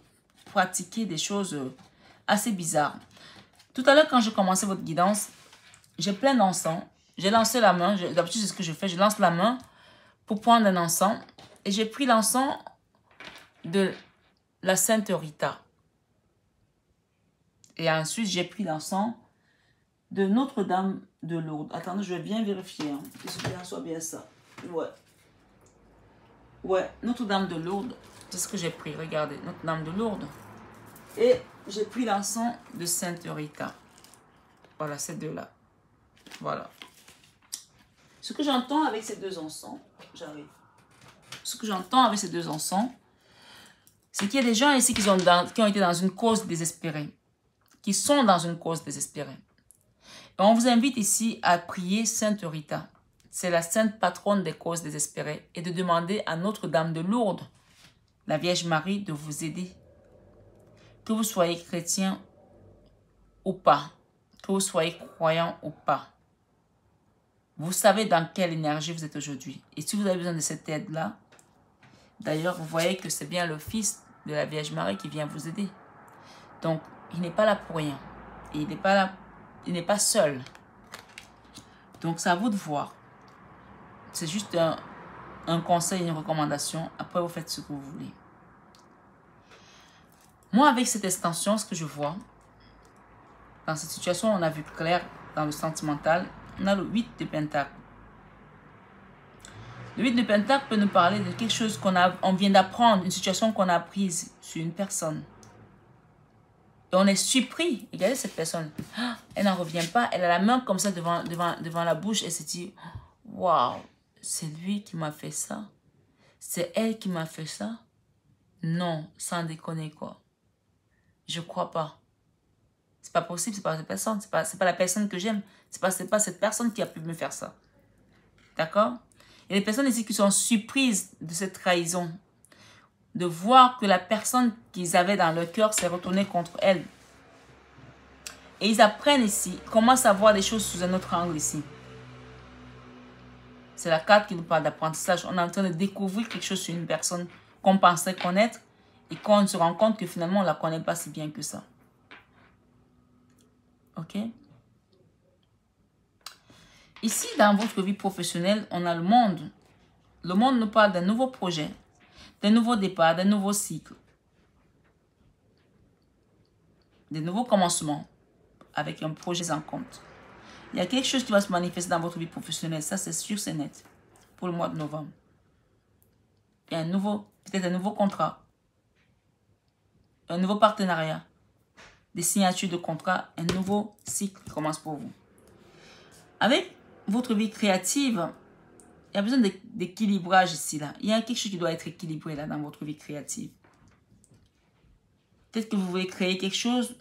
pratiqué des choses assez bizarres. Tout à l'heure, quand je commençais votre guidance, j'ai plein d'encens. J'ai lancé la main. D'habitude, c'est ce que je fais. Je lance la main pour prendre un encens. Et j'ai pris l'encens de la Sainte Rita. Et ensuite, j'ai pris l'encens de Notre-Dame de Lourdes. Attendez, je vais bien vérifier. Hein, que ce soit bien ça. Ouais. Ouais, Notre-Dame de Lourdes. C'est ce que j'ai pris. Regardez, Notre-Dame de Lourdes. Et j'ai pris l'encens de Sainte Rita. Voilà, ces deux-là. Voilà. Ce que j'entends avec ces deux encens, j'arrive. Ce que j'entends avec ces deux encens, c'est qu'il y a des gens ici qui ont été dans une cause désespérée. Qui sont dans une cause désespérée. Et on vous invite ici à prier Sainte Rita. C'est la sainte patronne des causes désespérées. Et de demander à Notre-Dame de Lourdes, la Vierge Marie, de vous aider. Que vous soyez chrétien ou pas. Que vous soyez croyant ou pas. Vous savez dans quelle énergie vous êtes aujourd'hui. Et si vous avez besoin de cette aide-là, d'ailleurs, vous voyez que c'est bien le Fils de la Vierge Marie qui vient vous aider. Donc, il n'est pas là pour rien. Et il n'est pas là, il n'est pas seul. Donc, c'est à vous de voir. C'est juste un conseil, une recommandation. Après, vous faites ce que vous voulez. Moi, avec cette extension, ce que je vois, dans cette situation, on a vu clair dans le sentimental, on a le 8 de Pentacle. Le 8 de Pentacle peut nous parler de quelque chose on vient d'apprendre, une situation qu'on a apprise sur une personne. Et on est surpris. Regardez cette personne. Elle n'en revient pas. Elle a la main comme ça devant la bouche. Elle se dit, waouh, c'est lui qui m'a fait ça. C'est elle qui m'a fait ça. Non, sans déconner quoi. Je crois pas. C'est pas possible, c'est pas cette personne. C'est pas la personne que j'aime. C'est pas cette personne qui a pu me faire ça. D'accord? Il y a des personnes ici qui sont surprises de cette trahison. De voir que la personne qu'ils avaient dans leur cœur s'est retournée contre elle. Et ils apprennent ici, commencent à voir des choses sous un autre angle ici. C'est la carte qui nous parle d'apprentissage. On est en train de découvrir quelque chose sur une personne qu'on pensait connaître et qu'on se rend compte que finalement on ne la connaît pas si bien que ça. Ok? Ici, dans votre vie professionnelle, on a le monde. Le monde nous parle d'un nouveau projet, d'un nouveau départ, d'un nouveau cycle, des nouveaux commencements avec un projet en compte. Il y a quelque chose qui va se manifester dans votre vie professionnelle. Ça, c'est sûr, c'est net. Pour le mois de novembre. Il y a peut-être un nouveau contrat. Un nouveau partenariat. Des signatures de contrat. Un nouveau cycle qui commence pour vous. Avec votre vie créative, il y a besoin d'équilibrage ici, là. Il y a quelque chose qui doit être équilibré, là, dans votre vie créative. Peut-être que vous voulez créer quelque chose.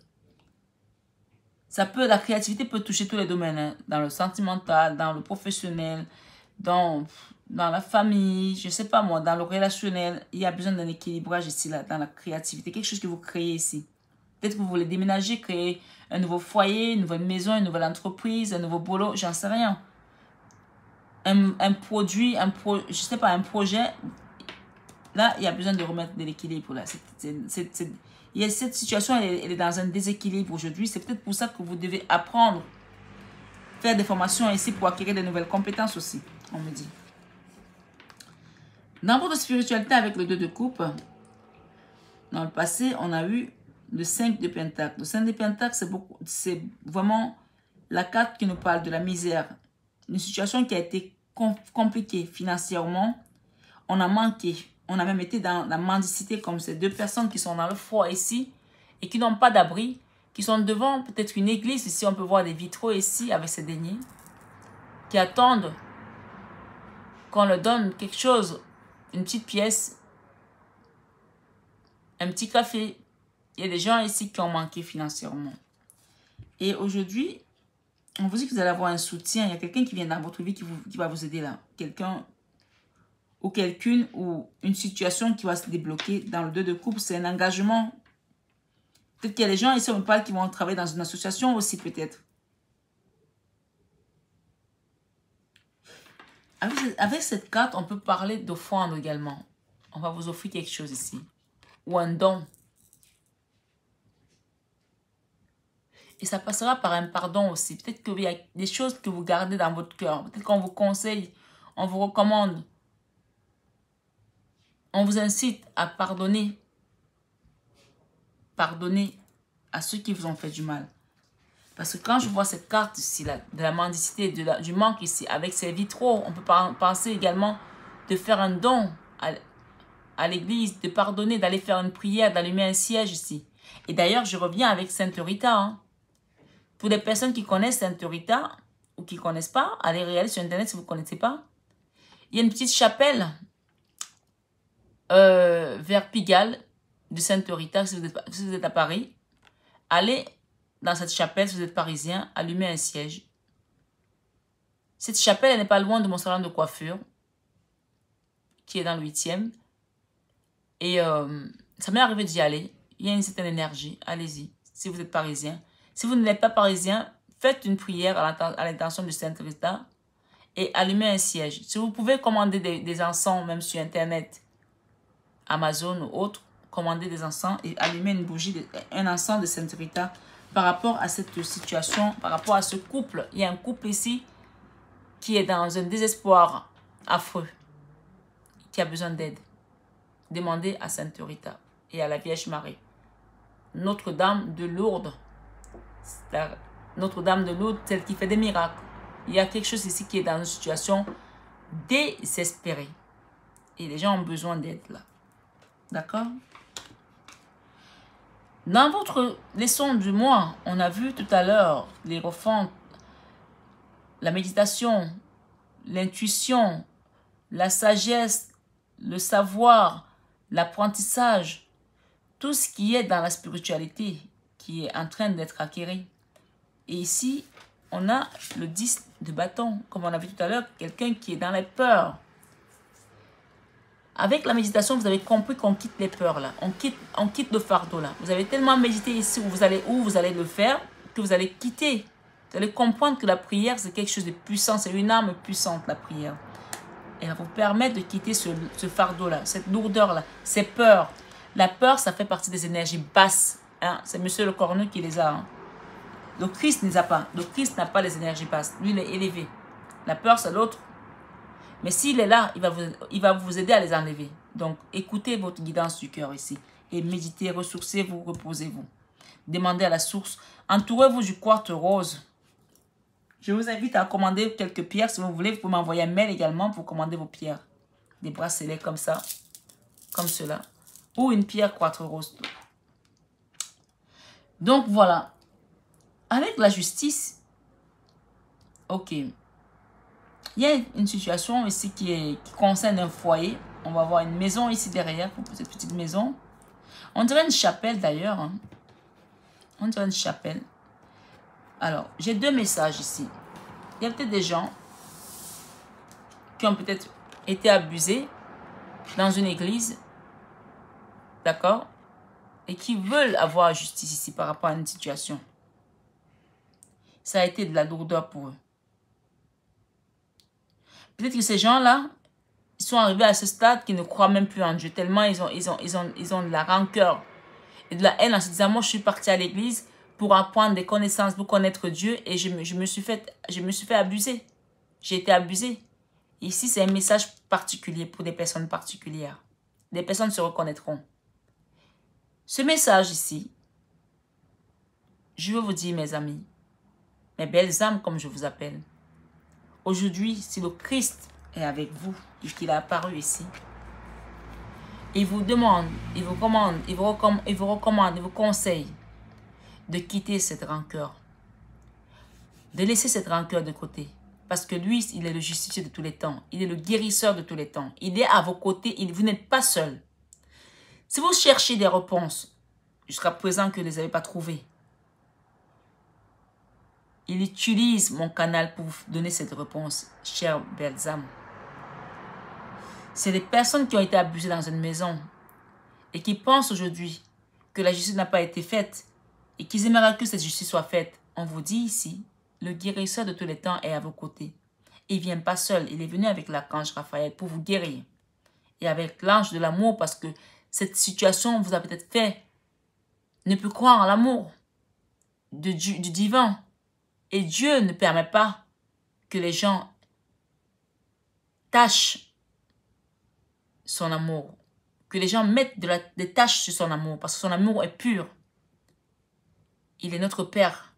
La créativité peut toucher tous les domaines, hein, dans le sentimental, dans le professionnel, dans la famille, je ne sais pas moi, dans le relationnel. Il y a besoin d'un équilibrage ici, là, dans la créativité. Quelque chose que vous créez ici. Peut-être que vous voulez déménager, créer un nouveau foyer, une nouvelle maison, une nouvelle entreprise, un nouveau boulot, j'en sais rien. Un produit, je sais pas, un projet. Là, il y a besoin de remettre de l'équilibre, là. Cette situation, elle est dans un déséquilibre aujourd'hui. C'est peut-être pour ça que vous devez apprendre, faire des formations ici pour acquérir de nouvelles compétences aussi, on me dit. Dans votre spiritualité avec le 2 de coupe, dans le passé, on a eu le 5 de Pentacle. Le 5 de Pentacle, c'est vraiment la carte qui nous parle de la misère. Une situation qui a été compliquée financièrement. On a manqué. On a même été dans la mendicité comme ces deux personnes qui sont dans le froid ici et qui n'ont pas d'abri, qui sont devant peut-être une église. Ici, on peut voir des vitraux ici avec ces deniers qui attendent qu'on leur donne quelque chose, une petite pièce, un petit café. Il y a des gens ici qui ont manqué financièrement. Et aujourd'hui, on vous dit que vous allez avoir un soutien. Il y a quelqu'un qui vient dans votre vie qui va vous aider là. Quelqu'un ou quelqu'une ou une situation qui va se débloquer dans le 2 de coupe. C'est un engagement. Peut-être qu'il y a des gens ici, on me parle, qui vont travailler dans une association aussi peut-être. Avec cette carte, on peut parler d'offrande également. On va vous offrir quelque chose ici. Ou un don. Et ça passera par un pardon aussi. Peut-être qu'il y a des choses que vous gardez dans votre cœur. Peut-être qu'on vous conseille, on vous recommande. On vous incite à pardonner. Pardonner à ceux qui vous ont fait du mal. Parce que quand je vois cette carte ici, là, de la mendicité, du manque ici, avec ces vitraux, on peut penser également de faire un don à l'église, de pardonner, d'aller faire une prière, d'allumer un siège ici. Et d'ailleurs, je reviens avec Sainte Rita. Hein. Pour les personnes qui connaissent Sainte Rita ou qui ne connaissent pas, allez regarder sur Internet si vous ne connaissez pas. Il y a une petite chapelle vers Pigalle de Sainte Rita, si vous êtes à Paris. Allez dans cette chapelle, si vous êtes parisien, allumez un siège. Cette chapelle, elle n'est pas loin de mon salon de coiffure, qui est dans le 8e. Et ça m'est arrivé d'y aller. Il y a une certaine énergie. Allez-y, si vous êtes parisien. Si vous n'êtes pas parisien, faites une prière à l'intention de Sainte Rita et allumez un siège. Si vous pouvez commander des encens, même sur Internet, Amazon ou autre, commandez des encens et allumer une bougie, un encens de Sainte Rita par rapport à cette situation, par rapport à ce couple. Il y a un couple ici qui est dans un désespoir affreux, qui a besoin d'aide. Demandez à Sainte Rita et à la Vierge Marie. Notre-Dame de Lourdes. Notre-Dame de Lourdes, celle qui fait des miracles. Il y a quelque chose ici qui est dans une situation désespérée. Et les gens ont besoin d'aide là. D'accord? Dans votre leçon du mois, on a vu tout à l'heure les refontes, la méditation, l'intuition, la sagesse, le savoir, l'apprentissage, tout ce qui est dans la spiritualité qui est en train d'être acquis. Et ici, on a le 10 de bâton, comme on a vu tout à l'heure, quelqu'un qui est dans les peurs. Avec la méditation, vous avez compris qu'on quitte les peurs là. On quitte le fardeau là. Vous avez tellement médité ici où vous allez le faire que vous allez quitter. Vous allez comprendre que la prière, c'est quelque chose de puissant. C'est une arme puissante, la prière. Elle va vous permettre de quitter ce fardeau là, cette lourdeur là, ces peurs. La peur, ça fait partie des énergies basses. Hein? C'est Monsieur le Cornu qui les a. Hein? Le Christ ne les a pas. Le Christ n'a pas les énergies basses. Lui, il est élevé. La peur, c'est l'autre. Mais s'il est là, il va vous aider à les enlever. Donc, écoutez votre guidance du cœur ici. Et méditez, ressourcez-vous, reposez-vous. Demandez à la source. Entourez-vous du quartz rose. Je vous invite à commander quelques pierres. Si vous voulez, vous pouvez m'envoyer un mail également pour commander vos pierres. Des bracelets comme ça. Comme cela. Ou une pierre quartz rose. Donc, voilà. Avec la justice, ok. Il y a une situation ici qui concerne un foyer. On va voir une maison ici derrière, cette petite maison. On dirait une chapelle d'ailleurs. Hein. On dirait une chapelle. Alors, j'ai deux messages ici. Il y a peut-être des gens qui ont peut-être été abusés dans une église. D'accord? Et qui veulent avoir justice ici par rapport à une situation. Ça a été de la lourdeur pour eux. Peut-être que ces gens-là, ils sont arrivés à ce stade qu'ils ne croient même plus en Dieu. Tellement ils ont de la rancœur et de la haine en se disant, moi je suis parti à l'église pour apprendre des connaissances, pour connaître Dieu et je me suis fait abuser. J'ai été abusé. Ici, c'est un message particulier pour des personnes particulières. Des personnes se reconnaîtront. Ce message ici, je veux vous dire, mes amis, mes belles âmes comme je vous appelle, aujourd'hui, si le Christ est avec vous et qu'il est apparu ici, il vous demande, il vous commande, il vous recommande, il vous conseille de quitter cette rancœur, de laisser cette rancœur de côté. Parce que lui, il est le justicier de tous les temps. Il est le guérisseur de tous les temps. Il est à vos côtés. Vous n'êtes pas seul. Si vous cherchez des réponses, jusqu'à présent que vous ne les avez pas trouvées, il utilise mon canal pour vous donner cette réponse, chère belles âmes. C'est les personnes qui ont été abusées dans une maison et qui pensent aujourd'hui que la justice n'a pas été faite et qu'ils aimeraient que cette justice soit faite. On vous dit ici, le guérisseur de tous les temps est à vos côtés. Il ne vient pas seul, il est venu avec l'archange Raphaël pour vous guérir. Et avec l'ange de l'amour parce que cette situation vous a peut-être fait ne plus croire en l'amour du divin. Et Dieu ne permet pas que les gens tâchent son amour. Que les gens mettent des tâches sur son amour. Parce que son amour est pur. Il est notre Père.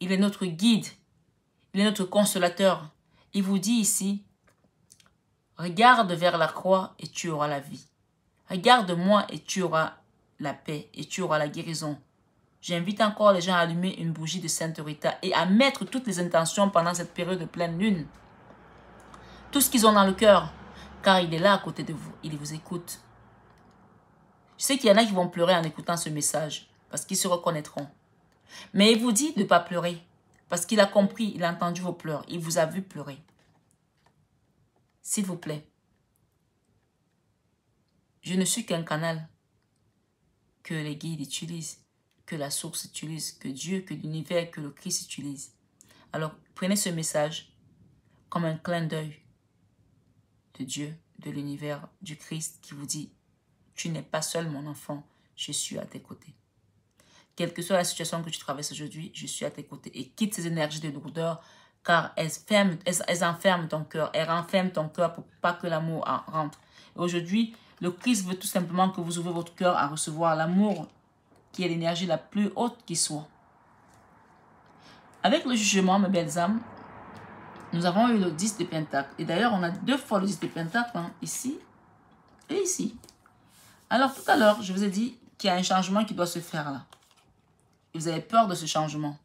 Il est notre guide. Il est notre consolateur. Il vous dit ici, regarde vers la croix et tu auras la vie. Regarde-moi et tu auras la paix et tu auras la guérison. J'invite encore les gens à allumer une bougie de Sainte Rita et à mettre toutes les intentions pendant cette période de pleine lune. Tout ce qu'ils ont dans le cœur, car il est là à côté de vous, il vous écoute. Je sais qu'il y en a qui vont pleurer en écoutant ce message, parce qu'ils se reconnaîtront. Mais il vous dit de ne pas pleurer, parce qu'il a compris, il a entendu vos pleurs, il vous a vu pleurer. S'il vous plaît, je ne suis qu'un canal que les guides utilisent, que la source utilise, que Dieu, que l'univers, que le Christ utilise. Alors, prenez ce message comme un clin d'œil de Dieu, de l'univers, du Christ qui vous dit « Tu n'es pas seul, mon enfant, je suis à tes côtés. » Quelle que soit la situation que tu traverses aujourd'hui, je suis à tes côtés. Et quitte ces énergies de lourdeur, car elles enferment ton cœur, elles renferment ton cœur pour pas que l'amour rentre. Aujourd'hui, le Christ veut tout simplement que vous ouvrez votre cœur à recevoir l'amour qui est l'énergie la plus haute qui soit. Avec le jugement, mes belles âmes, nous avons eu le 10 de Pentacle. Et d'ailleurs, on a 2 fois le 10 de Pentacle, hein, ici et ici. Alors, tout à l'heure, je vous ai dit qu'il y a un changement qui doit se faire là. Et vous avez peur de ce changement.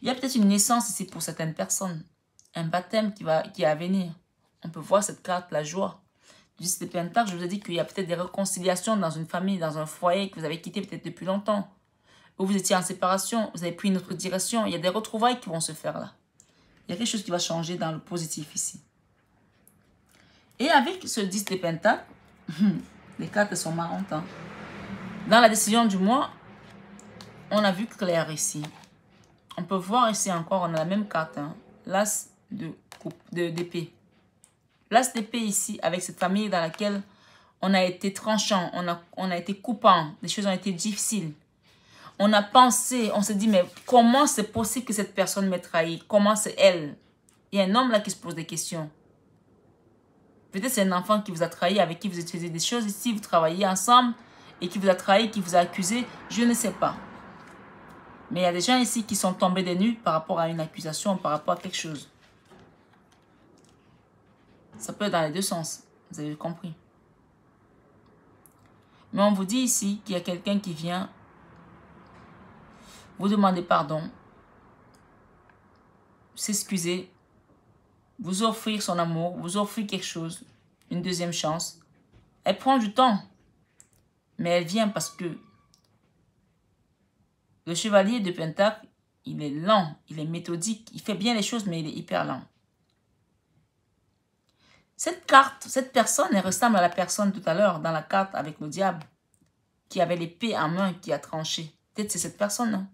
Il y a peut-être une naissance ici pour certaines personnes. Un baptême qui est à venir. On peut voir cette carte, la joie. Du 10 de Pentacle, je vous ai dit qu'il y a peut-être des réconciliations dans une famille, dans un foyer que vous avez quitté peut-être depuis longtemps. Ou vous étiez en séparation, vous avez pris une autre direction. Il y a des retrouvailles qui vont se faire là. Il y a quelque chose qui va changer dans le positif ici. Et avec ce 10 de Pentacle, les cartes sont marrantes. Hein? Dans la décision du mois, on a vu clair ici. On peut voir ici encore, on a la même carte. Hein? L'as d'épée. L'as d'épée ici, avec cette famille dans laquelle on a été tranchant, on a été coupant, les choses ont été difficiles. On a pensé, on s'est dit, mais comment c'est possible que cette personne m'ait trahi? Comment c'est elle? Il y a un homme là qui se pose des questions. Peut-être c'est un enfant qui vous a trahi, avec qui vous utilisez des choses. Ici, vous travaillez ensemble et qui vous a trahi, qui vous a accusé. Je ne sais pas. Mais il y a des gens ici qui sont tombés des nues par rapport à une accusation, par rapport à quelque chose. Ça peut être dans les deux sens. Vous avez compris. Mais on vous dit ici qu'il y a quelqu'un qui vient vous demander pardon, s'excuser, vous offrir son amour, vous offrir quelque chose, une deuxième chance. Elle prend du temps, mais elle vient parce que le chevalier de Pentacle, il est lent, il est méthodique, il fait bien les choses, mais il est hyper lent. Cette carte, cette personne, elle ressemble à la personne tout à l'heure dans la carte avec le diable, qui avait l'épée en main, qui a tranché. Peut-être c'est cette personne, hein?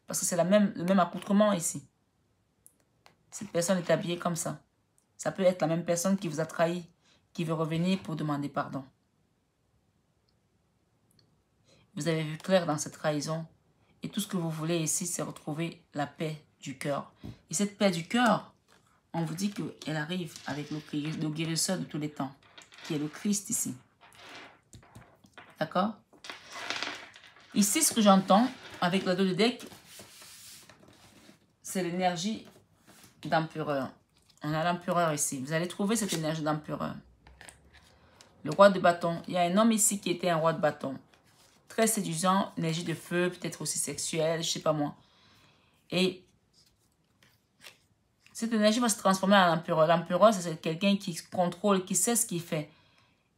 Parce que c'est le même accoutrement ici. Cette personne est habillée comme ça. Ça peut être la même personne qui vous a trahi, qui veut revenir pour demander pardon. Vous avez vu clair dans cette trahison. Et tout ce que vous voulez ici, c'est retrouver la paix du cœur. Et cette paix du cœur, on vous dit qu'elle arrive avec le guérisseur de tous les temps, qui est le Christ ici. D'accord? Ici, ce que j'entends avec le dos de deck, c'est l'énergie d'empereur. On a l'empereur ici. Vous allez trouver cette énergie d'empereur. Le roi de bâton. Il y a un homme ici qui était un roi de bâton. Très séduisant, énergie de feu, peut-être aussi sexuelle, je ne sais pas moi. Et cette énergie va se transformer en empereur. L'empereur, c'est quelqu'un qui contrôle, qui sait ce qu'il fait.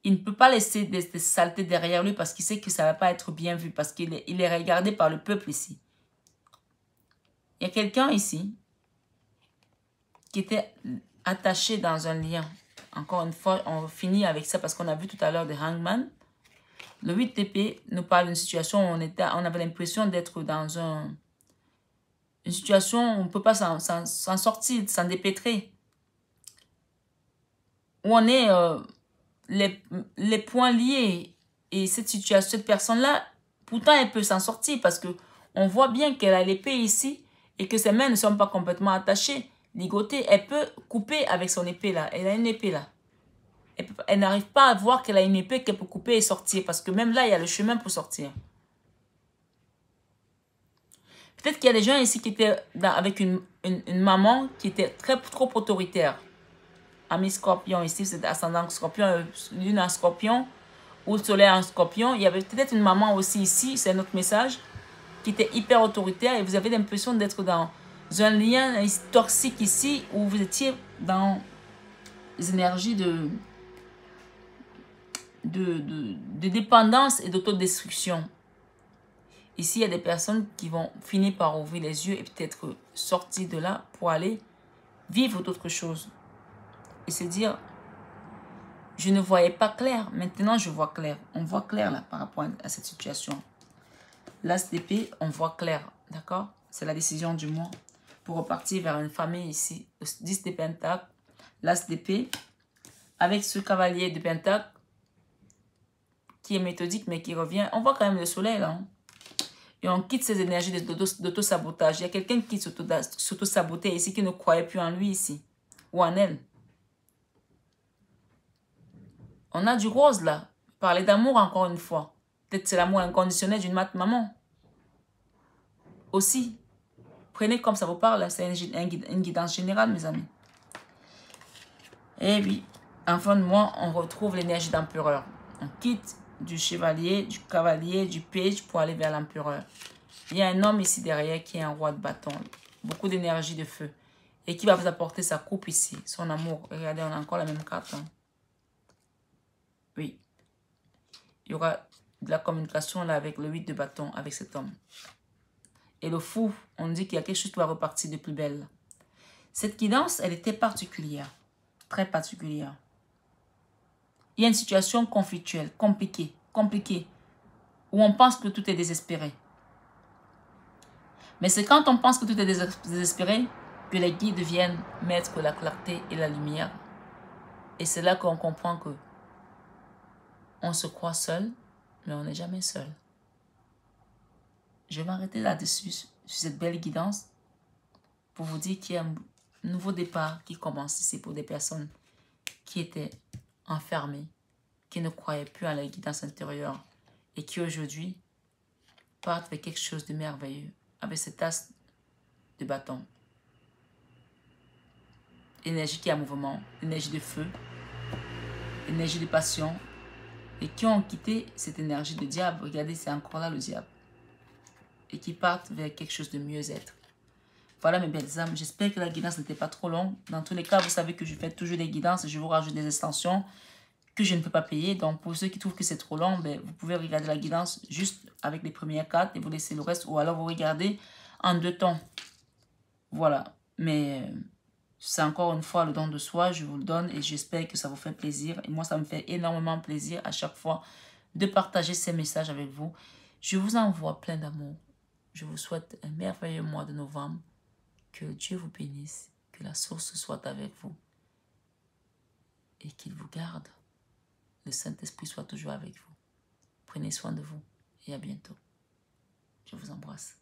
Il ne peut pas laisser des saletés derrière lui parce qu'il sait que ça ne va pas être bien vu, parce qu'il est regardé par le peuple ici. Il y a quelqu'un ici qui était attaché dans un lien. Encore une fois, on finit avec ça parce qu'on a vu tout à l'heure de Hangman. Le 8 d'épée nous parle d'une situation où on avait l'impression d'être dans une situation où on ne peut pas s'en sortir, s'en dépêtrer. Où on est les points liés. Et cette situation, cette personne-là, pourtant elle peut s'en sortir parce qu'on voit bien qu'elle a l'épée ici et que ses mains ne sont pas complètement attachées, ligotées. Elle peut couper avec son épée là. Elle a une épée là. Elle n'arrive pas à voir qu'elle a une épée qu'elle peut couper et sortir. Parce que même là, il y a le chemin pour sortir. Peut-être qu'il y a des gens ici qui étaient avec une maman qui était trop autoritaire. Ami Scorpion ici, c'est ascendant Scorpion, lune en Scorpion ou soleil en Scorpion. Il y avait peut-être une maman aussi ici, c'est notre message, qui était hyper autoritaire et vous avez l'impression d'être dans un lien toxique ici où vous étiez dans les énergies de dépendance et d'autodestruction. Ici, il y a des personnes qui vont finir par ouvrir les yeux et peut-être sortir de là pour aller vivre d'autres choses. Et se dire, je ne voyais pas clair, maintenant je vois clair. On voit clair là par rapport à cette situation. L'as d'épée, on voit clair, d'accord? C'est la décision du mois pour repartir vers une famille ici. Le 10 de Pentacle, l'as d'épée, avec ce cavalier de Pentacle, qui est méthodique mais qui revient. On voit quand même le soleil là. Hein? Et on quitte ces énergies d'auto-sabotage. Il y a quelqu'un qui s'auto-sabotait ici, qui ne croyait plus en lui ici. Ou en elle. On a du rose là. Parler d'amour encore une fois. Peut-être c'est l'amour inconditionnel d'une maman. Aussi. Prenez comme ça vous parle. C'est une guidance générale, mes amis. Et oui, en fin de mois, on retrouve l'énergie d'empereur. On quitte du chevalier, du cavalier, du page pour aller vers l'empereur. Il y a un homme ici derrière qui est un roi de bâton. Beaucoup d'énergie de feu. Et qui va vous apporter sa coupe ici. Son amour. Regardez, on a encore la même carte. Hein. Oui. Il y aura de la communication là avec le 8 de bâton, avec cet homme. Et le fou, on dit qu'il y a quelque chose qui va repartir de plus belle. Cette guidance, elle était particulière. Très particulière. Il y a une situation conflictuelle, compliquée, où on pense que tout est désespéré. Mais c'est quand on pense que tout est désespéré que les guides viennent mettre la clarté et la lumière. Et c'est là qu'on comprend que on se croit seul, mais on n'est jamais seul. Je vais m'arrêter là-dessus, sur cette belle guidance, pour vous dire qu'il y a un nouveau départ qui commence ici pour des personnes qui étaient enfermées, qui ne croyaient plus à la guidance intérieure et qui aujourd'hui partent vers quelque chose de merveilleux avec cette as de bâton. Énergie qui est en mouvement, énergie de feu, énergie de passion et qui ont quitté cette énergie de diable. Regardez, c'est encore là le diable. Et qui partent vers quelque chose de mieux-être. Voilà mes belles âmes. J'espère que la guidance n'était pas trop longue. Dans tous les cas, vous savez que je fais toujours des guidances et je vous rajoute des extensions que je ne peux pas payer. Donc, pour ceux qui trouvent que c'est trop long, ben, vous pouvez regarder la guidance juste avec les premières cartes et vous laissez le reste. Ou alors, vous regardez en 2 temps. Voilà. Mais c'est encore une fois le don de soi. Je vous le donne et j'espère que ça vous fait plaisir. Et moi, ça me fait énormément plaisir à chaque fois de partager ces messages avec vous. Je vous envoie plein d'amour. Je vous souhaite un merveilleux mois de novembre. Que Dieu vous bénisse, que la source soit avec vous et qu'il vous garde. Le Saint-Esprit soit toujours avec vous. Prenez soin de vous et à bientôt. Je vous embrasse.